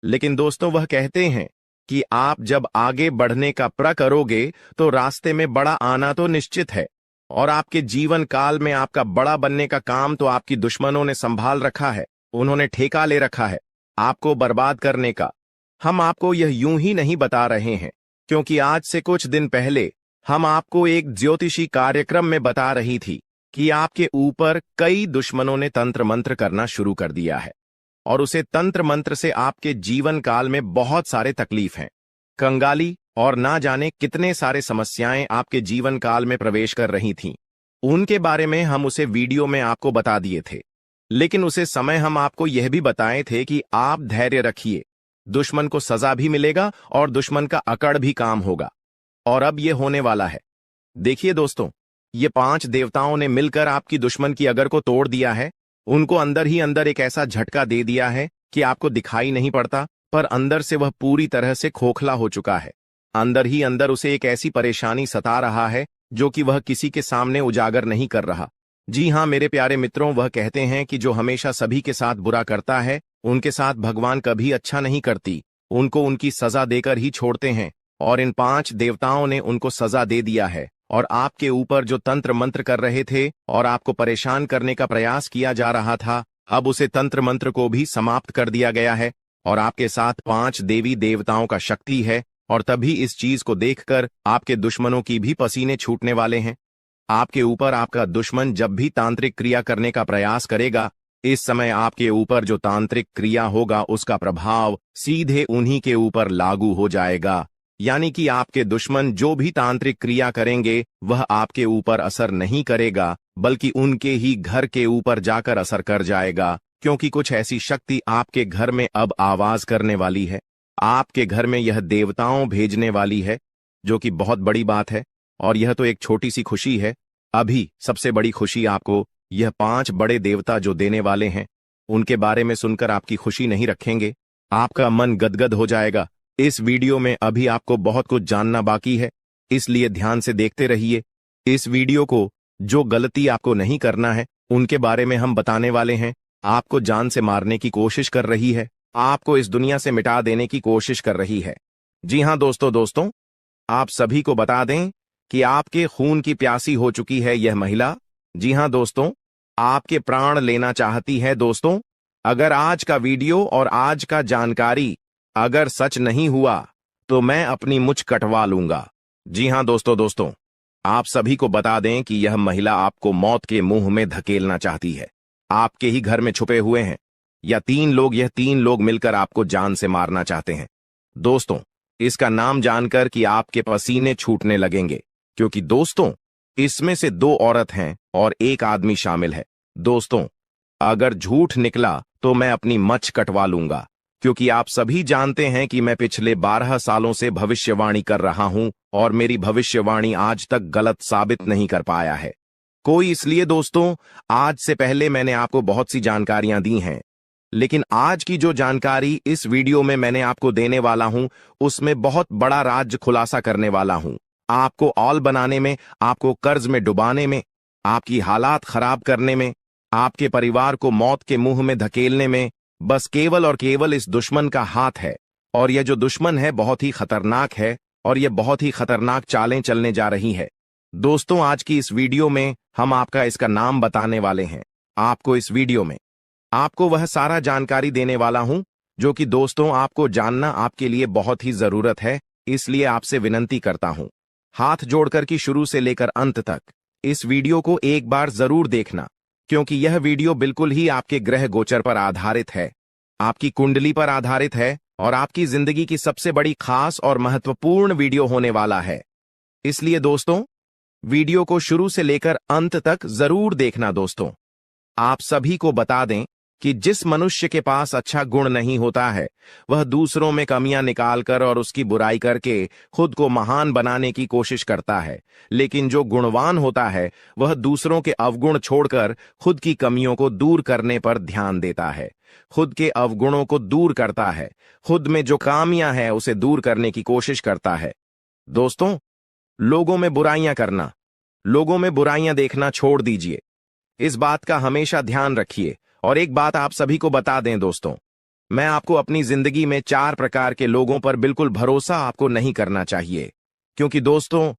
लेकिन दोस्तों, वह कहते हैं कि आप जब आगे बढ़ने का प्रण करोगे तो रास्ते में बड़ा आना तो निश्चित है, और आपके जीवन काल में आपका बड़ा बनने का काम तो आपकी दुश्मनों ने संभाल रखा है। उन्होंने ठेका ले रखा है आपको बर्बाद करने का। हम आपको यह यूं ही नहीं बता रहे हैं, क्योंकि आज से कुछ दिन पहले हम आपको एक ज्योतिषी कार्यक्रम में बता रही थी कि आपके ऊपर कई दुश्मनों ने तंत्र मंत्र करना शुरू कर दिया है, और उसे तंत्र मंत्र से आपके जीवन काल में बहुत सारे तकलीफ हैं। कंगाली और ना जाने कितने सारे समस्याएं आपके जीवन काल में प्रवेश कर रही थीं। उनके बारे में हम उसे वीडियो में आपको बता दिए थे, लेकिन उसे समय हम आपको यह भी बताए थे कि आप धैर्य रखिए, दुश्मन को सजा भी मिलेगा और दुश्मन का अकड़ भी काम होगा। और अब यह होने वाला है। देखिए दोस्तों, ये 5 देवताओं ने मिलकर आपकी दुश्मन की अगर को तोड़ दिया है। उनको अंदर ही अंदर एक ऐसा झटका दे दिया है कि आपको दिखाई नहीं पड़ता, पर अंदर से वह पूरी तरह से खोखला हो चुका है। अंदर ही अंदर उसे एक ऐसी परेशानी सता रहा है जो कि वह किसी के सामने उजागर नहीं कर रहा। जी हाँ मेरे प्यारे मित्रों, वह कहते हैं कि जो हमेशा सभी के साथ बुरा करता है, उनके साथ भगवान कभी अच्छा नहीं करती, उनको उनकी सजा देकर ही छोड़ते हैं। और इन 5 देवताओं ने उनको सजा दे दिया है। और आपके ऊपर जो तंत्र मंत्र कर रहे थे और आपको परेशान करने का प्रयास किया जा रहा था, अब उसे तंत्र मंत्र को भी समाप्त कर दिया गया है। और आपके साथ 5 देवी देवताओं का शक्ति है। और तभी इस चीज को देखकर आपके दुश्मनों की भी पसीने छूटने वाले हैं। आपके ऊपर आपका दुश्मन जब भी तांत्रिक क्रिया करने का प्रयास करेगा, इस समय आपके ऊपर जो तांत्रिक क्रिया होगा उसका प्रभाव सीधे उन्हीं के ऊपर लागू हो जाएगा। यानी कि आपके दुश्मन जो भी तांत्रिक क्रिया करेंगे वह आपके ऊपर असर नहीं करेगा, बल्कि उनके ही घर के ऊपर जाकर असर कर जाएगा। क्योंकि कुछ ऐसी शक्ति आपके घर में अब आवाज करने वाली है। आपके घर में यह देवताओं भेजने वाली है, जो कि बहुत बड़ी बात है। और यह तो एक छोटी सी खुशी है। अभी सबसे बड़ी खुशी आपको यह 5 बड़े देवता जो देने वाले हैं, उनके बारे में सुनकर आपकी खुशी नहीं रखेंगे। आपका मन गदगद हो जाएगा। इस वीडियो में अभी आपको बहुत कुछ जानना बाकी है, इसलिए ध्यान से देखते रहिए। इस वीडियो को जो गलती आपको नहीं करना है उनके बारे में हम बताने वाले हैं। आपको जान से मारने की कोशिश कर रही है, आपको इस दुनिया से मिटा देने की कोशिश कर रही है। जी हाँ दोस्तों, आप सभी को बता दें कि आपके खून की प्यासी हो चुकी है यह महिला। जी हाँ दोस्तों, आपके प्राण लेना चाहती है। दोस्तों, अगर आज का वीडियो और आज का जानकारी अगर सच नहीं हुआ तो मैं अपनी मुझ कटवा लूंगा। जी हाँ दोस्तों, आप सभी को बता दें कि यह महिला आपको मौत के मुंह में धकेलना चाहती है। आपके ही घर में छुपे हुए हैं यह 3 लोग मिलकर आपको जान से मारना चाहते हैं। दोस्तों, इसका नाम जानकर कि आपके पसीने छूटने लगेंगे, क्योंकि दोस्तों इसमें से 2 औरत हैं और 1 आदमी शामिल है। दोस्तों, अगर झूठ निकला तो मैं अपनी मच्छ कटवा लूंगा, क्योंकि आप सभी जानते हैं कि मैं पिछले 12 सालों से भविष्यवाणी कर रहा हूं और मेरी भविष्यवाणी आज तक गलत साबित नहीं कर पाया है कोई। इसलिए दोस्तों, आज से पहले मैंने आपको बहुत सी जानकारियां दी हैं, लेकिन आज की जो जानकारी इस वीडियो में मैंने आपको देने वाला हूं, उसमें बहुत बड़ा राज खुलासा करने वाला हूं। आपको ऑल बनाने में, आपको कर्ज में डुबाने में, आपकी हालात खराब करने में, आपके परिवार को मौत के मुंह में धकेलने में बस केवल और केवल इस दुश्मन का हाथ है। और यह जो दुश्मन है बहुत ही खतरनाक है और यह बहुत ही खतरनाक चालें चलने जा रही है। दोस्तों, आज की इस वीडियो में हम आपका इसका नाम बताने वाले हैं। आपको इस वीडियो में आपको वह सारा जानकारी देने वाला हूं जो कि दोस्तों आपको जानना आपके लिए बहुत ही जरूरत है। इसलिए आपसे विनती करता हूं, हाथ जोड़कर कि शुरू से लेकर अंत तक इस वीडियो को एक बार जरूर देखना, क्योंकि यह वीडियो बिल्कुल ही आपके ग्रह गोचर पर आधारित है, आपकी कुंडली पर आधारित है और आपकी जिंदगी की सबसे बड़ी खास और महत्वपूर्ण वीडियो होने वाला है। इसलिए दोस्तों, वीडियो को शुरू से लेकर अंत तक जरूर देखना। दोस्तों, आप सभी को बता दें कि जिस मनुष्य के पास अच्छा गुण नहीं होता है, वह दूसरों में कमियां निकालकर और उसकी बुराई करके खुद को महान बनाने की कोशिश करता है। लेकिन जो गुणवान होता है, वह दूसरों के अवगुण छोड़कर खुद की कमियों को दूर करने पर ध्यान देता है, खुद के अवगुणों को दूर करता है, खुद में जो खामियां हैं उसे दूर करने की कोशिश करता है। दोस्तों, लोगों में बुराइयां करना, लोगों में बुराइयां देखना छोड़ दीजिए। इस बात का हमेशा ध्यान रखिए। और एक बात आप सभी को बता दें दोस्तों, मैं आपको अपनी जिंदगी में 4 प्रकार के लोगों पर बिल्कुल भरोसा आपको नहीं करना चाहिए, क्योंकि दोस्तों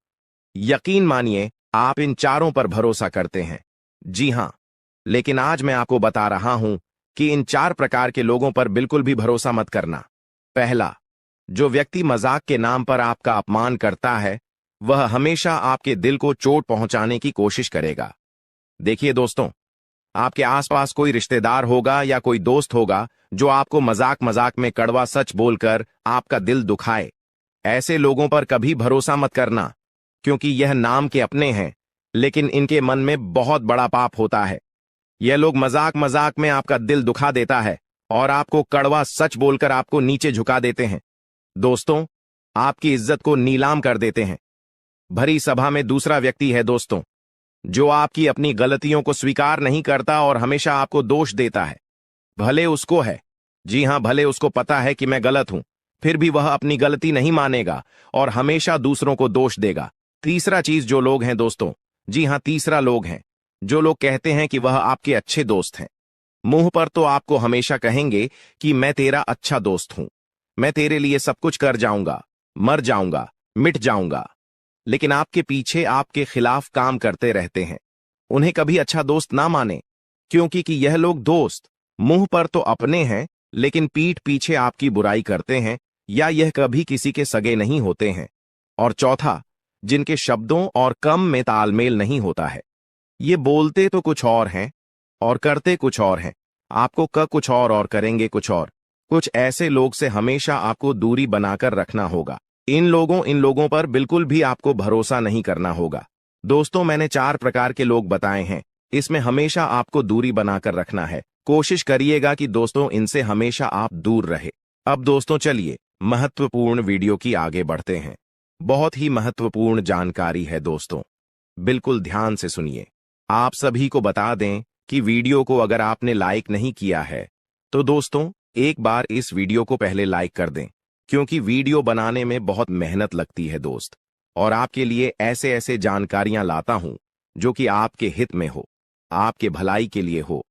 यकीन मानिए आप इन चारों पर भरोसा करते हैं। जी हां, लेकिन आज मैं आपको बता रहा हूं कि इन 4 प्रकार के लोगों पर बिल्कुल भी भरोसा मत करना। पहला, जो व्यक्ति मजाक के नाम पर आपका अपमान करता है, वह हमेशा आपके दिल को चोट पहुंचाने की कोशिश करेगा। देखिए दोस्तों, आपके आसपास कोई रिश्तेदार होगा या कोई दोस्त होगा जो आपको मजाक मजाक में कड़वा सच बोलकर आपका दिल दुखाए। ऐसे लोगों पर कभी भरोसा मत करना, क्योंकि यह नाम के अपने हैं, लेकिन इनके मन में बहुत बड़ा पाप होता है। यह लोग मजाक मजाक में आपका दिल दुखा देता है और आपको कड़वा सच बोलकर आपको नीचे झुका देते हैं। दोस्तों, आपकी इज्जत को नीलाम कर देते हैं। भरी सभा में दूसरा व्यक्ति है दोस्तों, जो आपकी अपनी गलतियों को स्वीकार नहीं करता और हमेशा आपको दोष देता है। भले उसको है, जी हां, भले उसको पता है कि मैं गलत हूं, फिर भी वह अपनी गलती नहीं मानेगा और हमेशा दूसरों को दोष देगा। तीसरा चीज जो लोग हैं दोस्तों, जी हां, तीसरा लोग हैं जो लोग कहते हैं कि वह आपके अच्छे दोस्त हैं। मुंह पर तो आपको हमेशा कहेंगे कि मैं तेरा अच्छा दोस्त हूं, मैं तेरे लिए सब कुछ कर जाऊंगा, मर जाऊंगा, मिट जाऊंगा, लेकिन आपके पीछे आपके खिलाफ काम करते रहते हैं। उन्हें कभी अच्छा दोस्त ना माने, क्योंकि कि यह लोग दोस्त मुंह पर तो अपने हैं, लेकिन पीठ पीछे आपकी बुराई करते हैं, या यह कभी किसी के सगे नहीं होते हैं। और चौथा, जिनके शब्दों और काम में तालमेल नहीं होता है। ये बोलते तो कुछ और हैं और करते कुछ और हैं। आपको कुछ और करेंगे कुछ और। कुछ ऐसे लोग से हमेशा आपको दूरी बनाकर रखना होगा। इन लोगों पर बिल्कुल भी आपको भरोसा नहीं करना होगा। दोस्तों, मैंने 4 प्रकार के लोग बताए हैं, इसमें हमेशा आपको दूरी बनाकर रखना है। कोशिश करिएगा कि दोस्तों इनसे हमेशा आप दूर रहे। अब दोस्तों चलिए महत्वपूर्ण वीडियो की आगे बढ़ते हैं। बहुत ही महत्वपूर्ण जानकारी है दोस्तों, बिल्कुल ध्यान से सुनिए। आप सभी को बता दें कि वीडियो को अगर आपने लाइक नहीं किया है तो दोस्तों एक बार इस वीडियो को पहले लाइक कर दें, क्योंकि वीडियो बनाने में बहुत मेहनत लगती है दोस्त, और आपके लिए ऐसे ऐसे जानकारियां लाता हूं जो कि आपके हित में हो, आपके भलाई के लिए हो।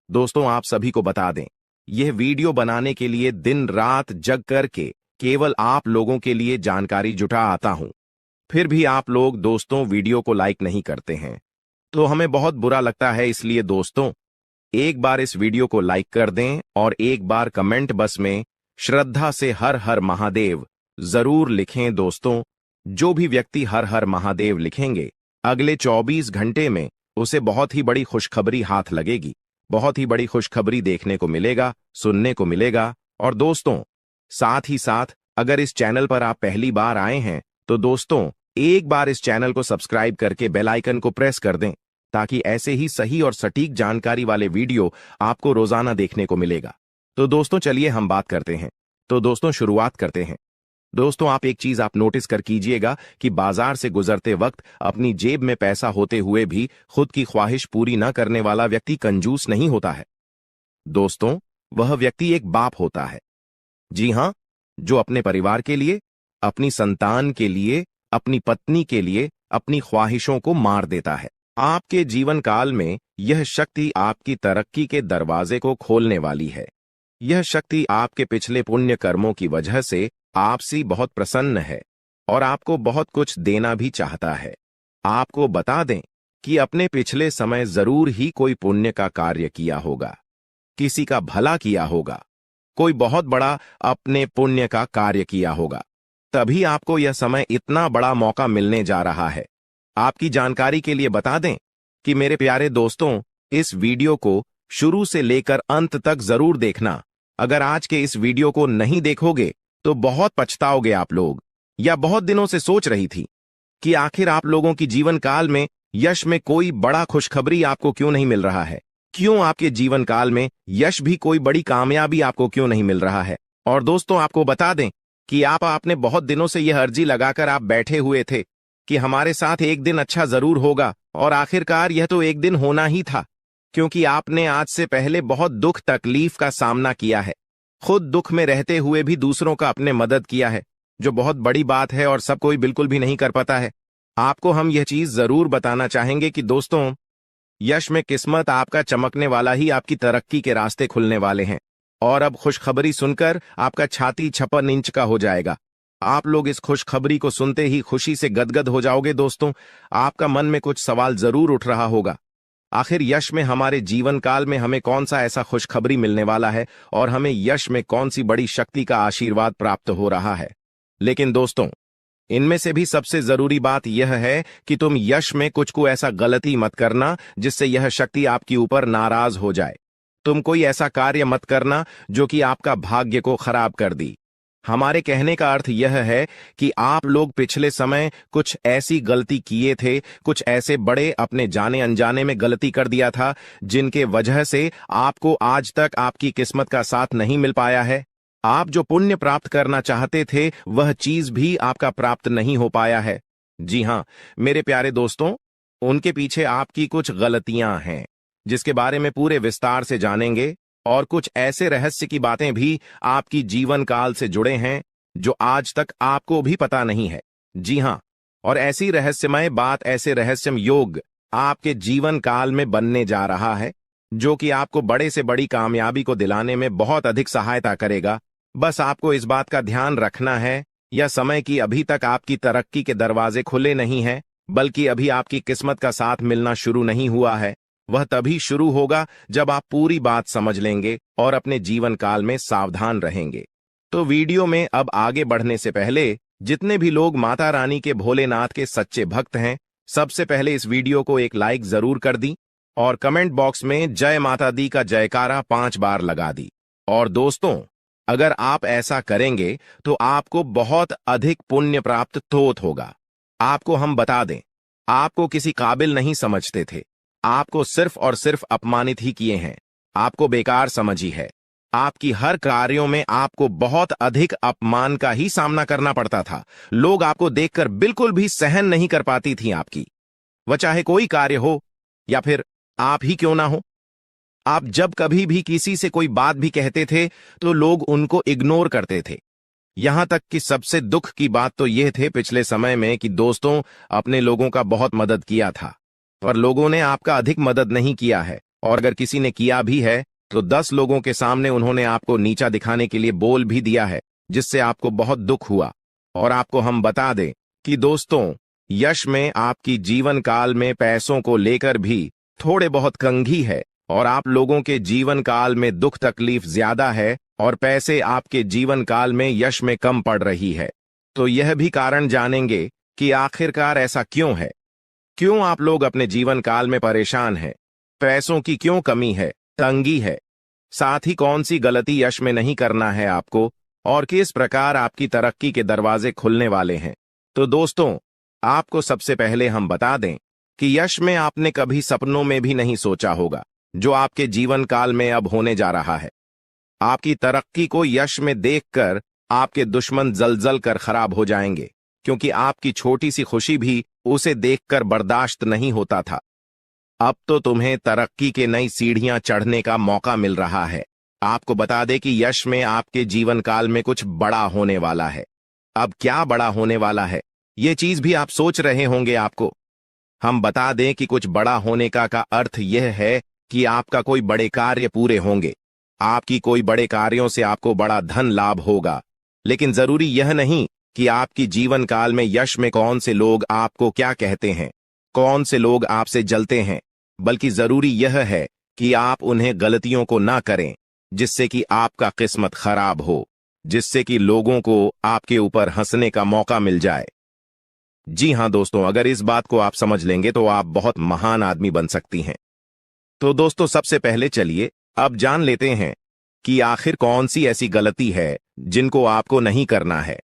दोस्तों, आप सभी को बता दें, यह वीडियो बनाने के लिए दिन रात जग करके केवल आप लोगों के लिए जानकारी जुटा आता हूं। फिर भी आप लोग दोस्तों वीडियो को लाइक नहीं करते हैं, तो हमें बहुत बुरा लगता है। इसलिए दोस्तों एक बार इस वीडियो को लाइक कर दें और एक बार कमेंट बॉक्स में श्रद्धा से हर हर महादेव जरूर लिखें। दोस्तों, जो भी व्यक्ति हर हर महादेव लिखेंगे, अगले 24 घंटे में उसे बहुत ही बड़ी खुशखबरी हाथ लगेगी, बहुत ही बड़ी खुशखबरी देखने को मिलेगा, सुनने को मिलेगा। और दोस्तों साथ ही साथ अगर इस चैनल पर आप पहली बार आए हैं तो दोस्तों एक बार इस चैनल को सब्सक्राइब करके बेल आइकन को प्रेस कर दें, ताकि ऐसे ही सही और सटीक जानकारी वाले वीडियो आपको रोजाना देखने को मिलेगा। तो दोस्तों चलिए हम बात करते हैं। तो दोस्तों शुरुआत करते हैं। दोस्तों आप एक चीज आप नोटिस कर कीजिएगा कि बाजार से गुजरते वक्त अपनी जेब में पैसा होते हुए भी खुद की ख्वाहिश पूरी न करने वाला व्यक्ति कंजूस नहीं होता है। दोस्तों वह व्यक्ति एक बाप होता है, जी हां, जो अपने परिवार के लिए, अपनी संतान के लिए, अपनी पत्नी के लिए अपनी ख्वाहिशों को मार देता है। आपके जीवन काल में यह शक्ति आपकी तरक्की के दरवाजे को खोलने वाली है। यह शक्ति आपके पिछले पुण्य कर्मों की वजह से आपसे बहुत प्रसन्न है और आपको बहुत कुछ देना भी चाहता है। आपको बता दें कि अपने पिछले समय जरूर ही कोई पुण्य का कार्य किया होगा, किसी का भला किया होगा, कोई बहुत बड़ा अपने पुण्य का कार्य किया होगा, तभी आपको यह समय इतना बड़ा मौका मिलने जा रहा है। आपकी जानकारी के लिए बता दें कि मेरे प्यारे दोस्तों, इस वीडियो को शुरू से लेकर अंत तक जरूर देखना। अगर आज के इस वीडियो को नहीं देखोगे तो बहुत पछताओगे आप लोग। या बहुत दिनों से सोच रही थी कि आखिर आप लोगों की जीवन काल में यश में कोई बड़ा खुशखबरी आपको क्यों नहीं मिल रहा है, क्यों आपके जीवन काल में यश भी कोई बड़ी कामयाबी आपको क्यों नहीं मिल रहा है। और दोस्तों आपको बता दें कि आपने बहुत दिनों से यह अर्जी लगाकर आप बैठे हुए थे कि हमारे साथ एक दिन अच्छा जरूर होगा, और आखिरकार यह तो एक दिन होना ही था, क्योंकि आपने आज से पहले बहुत दुख तकलीफ का सामना किया है, खुद दुख में रहते हुए भी दूसरों का अपने मदद किया है, जो बहुत बड़ी बात है और सब कोई बिल्कुल भी नहीं कर पाता है। आपको हम यह चीज जरूर बताना चाहेंगे कि दोस्तों यश में किस्मत आपका चमकने वाला ही आपकी तरक्की के रास्ते खुलने वाले हैं। और अब खुशखबरी सुनकर आपका छाती 56 इंच का हो जाएगा। आप लोग इस खुशखबरी को सुनते ही खुशी से गदगद हो जाओगे। दोस्तों आपका मन में कुछ सवाल जरूर उठ रहा होगा, आखिर यश में हमारे जीवन काल में हमें कौन सा ऐसा खुशखबरी मिलने वाला है और हमें यश में कौन सी बड़ी शक्ति का आशीर्वाद प्राप्त हो रहा है। लेकिन दोस्तों इनमें से भी सबसे जरूरी बात यह है कि तुम यश में कुछ को ऐसा गलती मत करना जिससे यह शक्ति आपके ऊपर नाराज हो जाए। तुम कोई ऐसा कार्य मत करना जो कि आपका भाग्य को खराब कर दी। हमारे कहने का अर्थ यह है कि आप लोग पिछले समय कुछ ऐसी गलती किए थे, कुछ ऐसे बड़े अपने जाने अनजाने में गलती कर दिया था जिनके वजह से आपको आज तक आपकी किस्मत का साथ नहीं मिल पाया है। आप जो पुण्य प्राप्त करना चाहते थे वह चीज भी आपका प्राप्त नहीं हो पाया है। जी हां मेरे प्यारे दोस्तों, उनके पीछे आपकी कुछ गलतियां हैं जिसके बारे में पूरे विस्तार से जानेंगे, और कुछ ऐसे रहस्य की बातें भी आपकी जीवन काल से जुड़े हैं जो आज तक आपको भी पता नहीं है। जी हां, और ऐसी रहस्यमय बात, ऐसे रहस्यमय योग आपके जीवन काल में बनने जा रहा है जो कि आपको बड़े से बड़ी कामयाबी को दिलाने में बहुत अधिक सहायता करेगा। बस आपको इस बात का ध्यान रखना है, यह समय की अभी तक आपकी तरक्की के दरवाजे खुले नहीं हैं, बल्कि अभी आपकी किस्मत का साथ मिलना शुरू नहीं हुआ है। वह तभी शुरू होगा जब आप पूरी बात समझ लेंगे और अपने जीवन काल में सावधान रहेंगे। तो वीडियो में अब आगे बढ़ने से पहले जितने भी लोग माता रानी के भोलेनाथ के सच्चे भक्त हैं, सबसे पहले इस वीडियो को एक लाइक जरूर कर दी और कमेंट बॉक्स में जय माता दी का जयकारा 5 बार लगा दी। और दोस्तों, अगर आप ऐसा करेंगे तो आपको बहुत अधिक पुण्य प्राप्त होगा। आपको हम बता दें, आपको किसी काबिल नहीं समझते थे, आपको सिर्फ और सिर्फ अपमानित ही किए हैं, आपको बेकार समझी है। आपकी हर कार्यों में आपको बहुत अधिक अपमान का ही सामना करना पड़ता था। लोग आपको देखकर बिल्कुल भी सहन नहीं कर पाती थी आपकी, वह चाहे कोई कार्य हो या फिर आप ही क्यों ना हो। आप जब कभी भी किसी से कोई बात भी कहते थे तो लोग उनको इग्नोर करते थे। यहां तक कि सबसे दुख की बात तो यह थे पिछले समय में कि दोस्तों अपने लोगों का बहुत मदद किया था, पर लोगों ने आपका अधिक मदद नहीं किया है, और अगर किसी ने किया भी है तो 10 लोगों के सामने उन्होंने आपको नीचा दिखाने के लिए बोल भी दिया है, जिससे आपको बहुत दुख हुआ। और आपको हम बता दें कि दोस्तों, यश में आपकी जीवन काल में पैसों को लेकर भी थोड़े बहुत कंघी है, और आप लोगों के जीवन काल में दुख तकलीफ ज्यादा है और पैसे आपके जीवन काल में यश में कम पड़ रही है। तो यह भी कारण जानेंगे कि आखिरकार ऐसा क्यों है, क्यों आप लोग अपने जीवन काल में परेशान हैं, पैसों की क्यों कमी है, तंगी है, साथ ही कौन सी गलती यश में नहीं करना है आपको, और किस प्रकार आपकी तरक्की के दरवाजे खुलने वाले हैं। तो दोस्तों, आपको सबसे पहले हम बता दें कि यश में आपने कभी सपनों में भी नहीं सोचा होगा जो आपके जीवन काल में अब होने जा रहा है। आपकी तरक्की को यश में देखकर आपके दुश्मन जल कर खराब हो जाएंगे, क्योंकि आपकी छोटी सी खुशी भी उसे देखकर बर्दाश्त नहीं होता था। अब तो तुम्हें तरक्की के नई सीढ़ियां चढ़ने का मौका मिल रहा है। आपको बता दें कि यश में आपके जीवन काल में कुछ बड़ा होने वाला है। अब क्या बड़ा होने वाला है, ये चीज भी आप सोच रहे होंगे। आपको हम बता दें कि कुछ बड़ा होने का अर्थ यह है कि आपका कोई बड़े कार्य पूरे होंगे। आपकी कोई बड़े कार्यों से आपको बड़ा धन लाभ होगा। लेकिन जरूरी यह नहीं कि आपकी जीवन काल में यश में कौन से लोग आपको क्या कहते हैं, कौन से लोग आपसे जलते हैं, बल्कि जरूरी यह है कि आप उन्हें गलतियों को ना करें जिससे कि आपका किस्मत खराब हो, जिससे कि लोगों को आपके ऊपर हंसने का मौका मिल जाए। जी हां दोस्तों, अगर इस बात को आप समझ लेंगे तो आप बहुत महान आदमी बन सकती हैं। तो दोस्तों, सबसे पहले चलिए अब जान लेते हैं कि आखिर कौन सी ऐसी गलती है जिनको आपको नहीं करना है।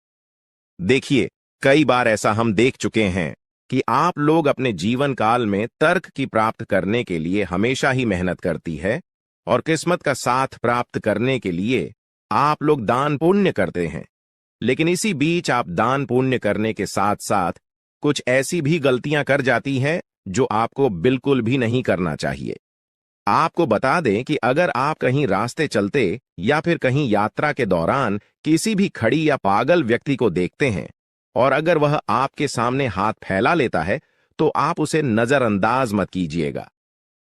देखिए, कई बार ऐसा हम देख चुके हैं कि आप लोग अपने जीवन काल में तर्क की प्राप्त करने के लिए हमेशा ही मेहनत करती है, और किस्मत का साथ प्राप्त करने के लिए आप लोग दान पुण्य करते हैं। लेकिन इसी बीच आप दान पुण्य करने के साथ साथ कुछ ऐसी भी गलतियां कर जाती हैं जो आपको बिल्कुल भी नहीं करना चाहिए। आपको बता दें कि अगर आप कहीं रास्ते चलते या फिर कहीं यात्रा के दौरान किसी भी खड़ी या पागल व्यक्ति को देखते हैं, और अगर वह आपके सामने हाथ फैला लेता है, तो आप उसे नजरअंदाज मत कीजिएगा।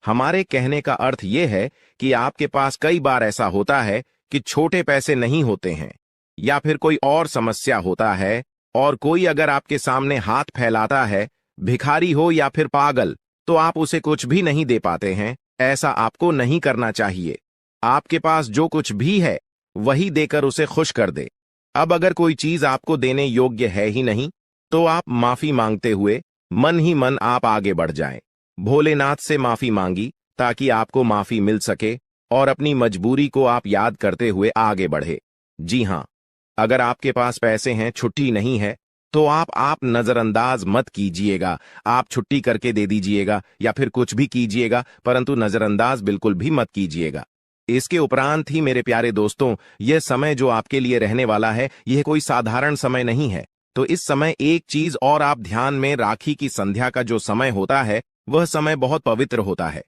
हमारे कहने का अर्थ यह है कि आपके पास कई बार ऐसा होता है कि छोटे पैसे नहीं होते हैं, या फिर कोई और समस्या होता है, और कोई अगर आपके सामने हाथ फैलाता है, भिखारी हो या फिर पागल, तो आप उसे कुछ भी नहीं दे पाते हैं। ऐसा आपको नहीं करना चाहिए। आपके पास जो कुछ भी है वही देकर उसे खुश कर दे। अब अगर कोई चीज आपको देने योग्य है ही नहीं, तो आप माफी मांगते हुए मन ही मन आप आगे बढ़ जाएं। भोलेनाथ से माफी मांगी ताकि आपको माफी मिल सके, और अपनी मजबूरी को आप याद करते हुए आगे बढ़े। जी हां, अगर आपके पास पैसे हैं, छुट्टी नहीं है, तो आप नजरअंदाज मत कीजिएगा। आप छुट्टी करके दे दीजिएगा या फिर कुछ भी कीजिएगा, परंतु नजरअंदाज बिल्कुल भी मत कीजिएगा। इसके उपरांत ही मेरे प्यारे दोस्तों, यह समय जो आपके लिए रहने वाला है, यह कोई साधारण समय नहीं है। तो इस समय एक चीज और आप ध्यान में राखी की संध्या का जो समय होता है, वह समय बहुत पवित्र होता है।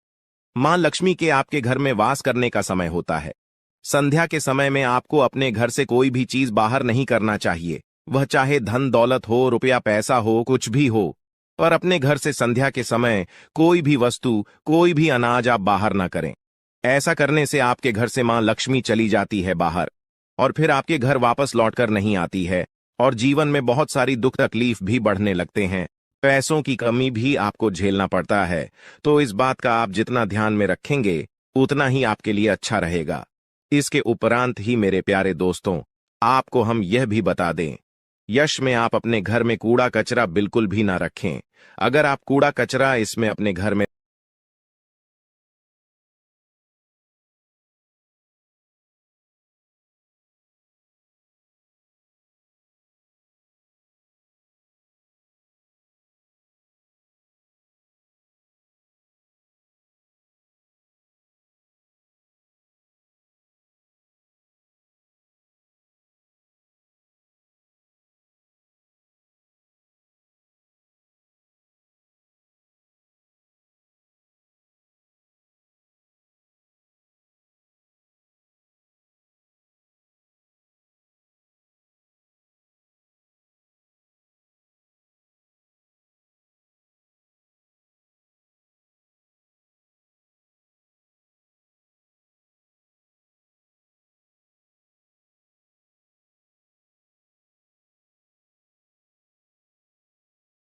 मां लक्ष्मी के आपके घर में वास करने का समय होता है। संध्या के समय में आपको अपने घर से कोई भी चीज बाहर नहीं करना चाहिए, वह चाहे धन दौलत हो, रुपया पैसा हो, कुछ भी हो। पर अपने घर से संध्या के समय कोई भी वस्तु, कोई भी अनाज आप बाहर ना करें। ऐसा करने से आपके घर से मां लक्ष्मी चली जाती है बाहर, और फिर आपके घर वापस लौटकर नहीं आती है, और जीवन में बहुत सारी दुख तकलीफ भी बढ़ने लगते हैं। पैसों की कमी भी आपको झेलना पड़ता है। तो इस बात का आप जितना ध्यान में रखेंगे, उतना ही आपके लिए अच्छा रहेगा। इसके उपरांत ही मेरे प्यारे दोस्तों, आपको हम यह भी बता दें, यश में आप अपने घर में कूड़ा कचरा बिल्कुल भी ना रखें। अगर आप कूड़ा कचरा इसमें अपने घर में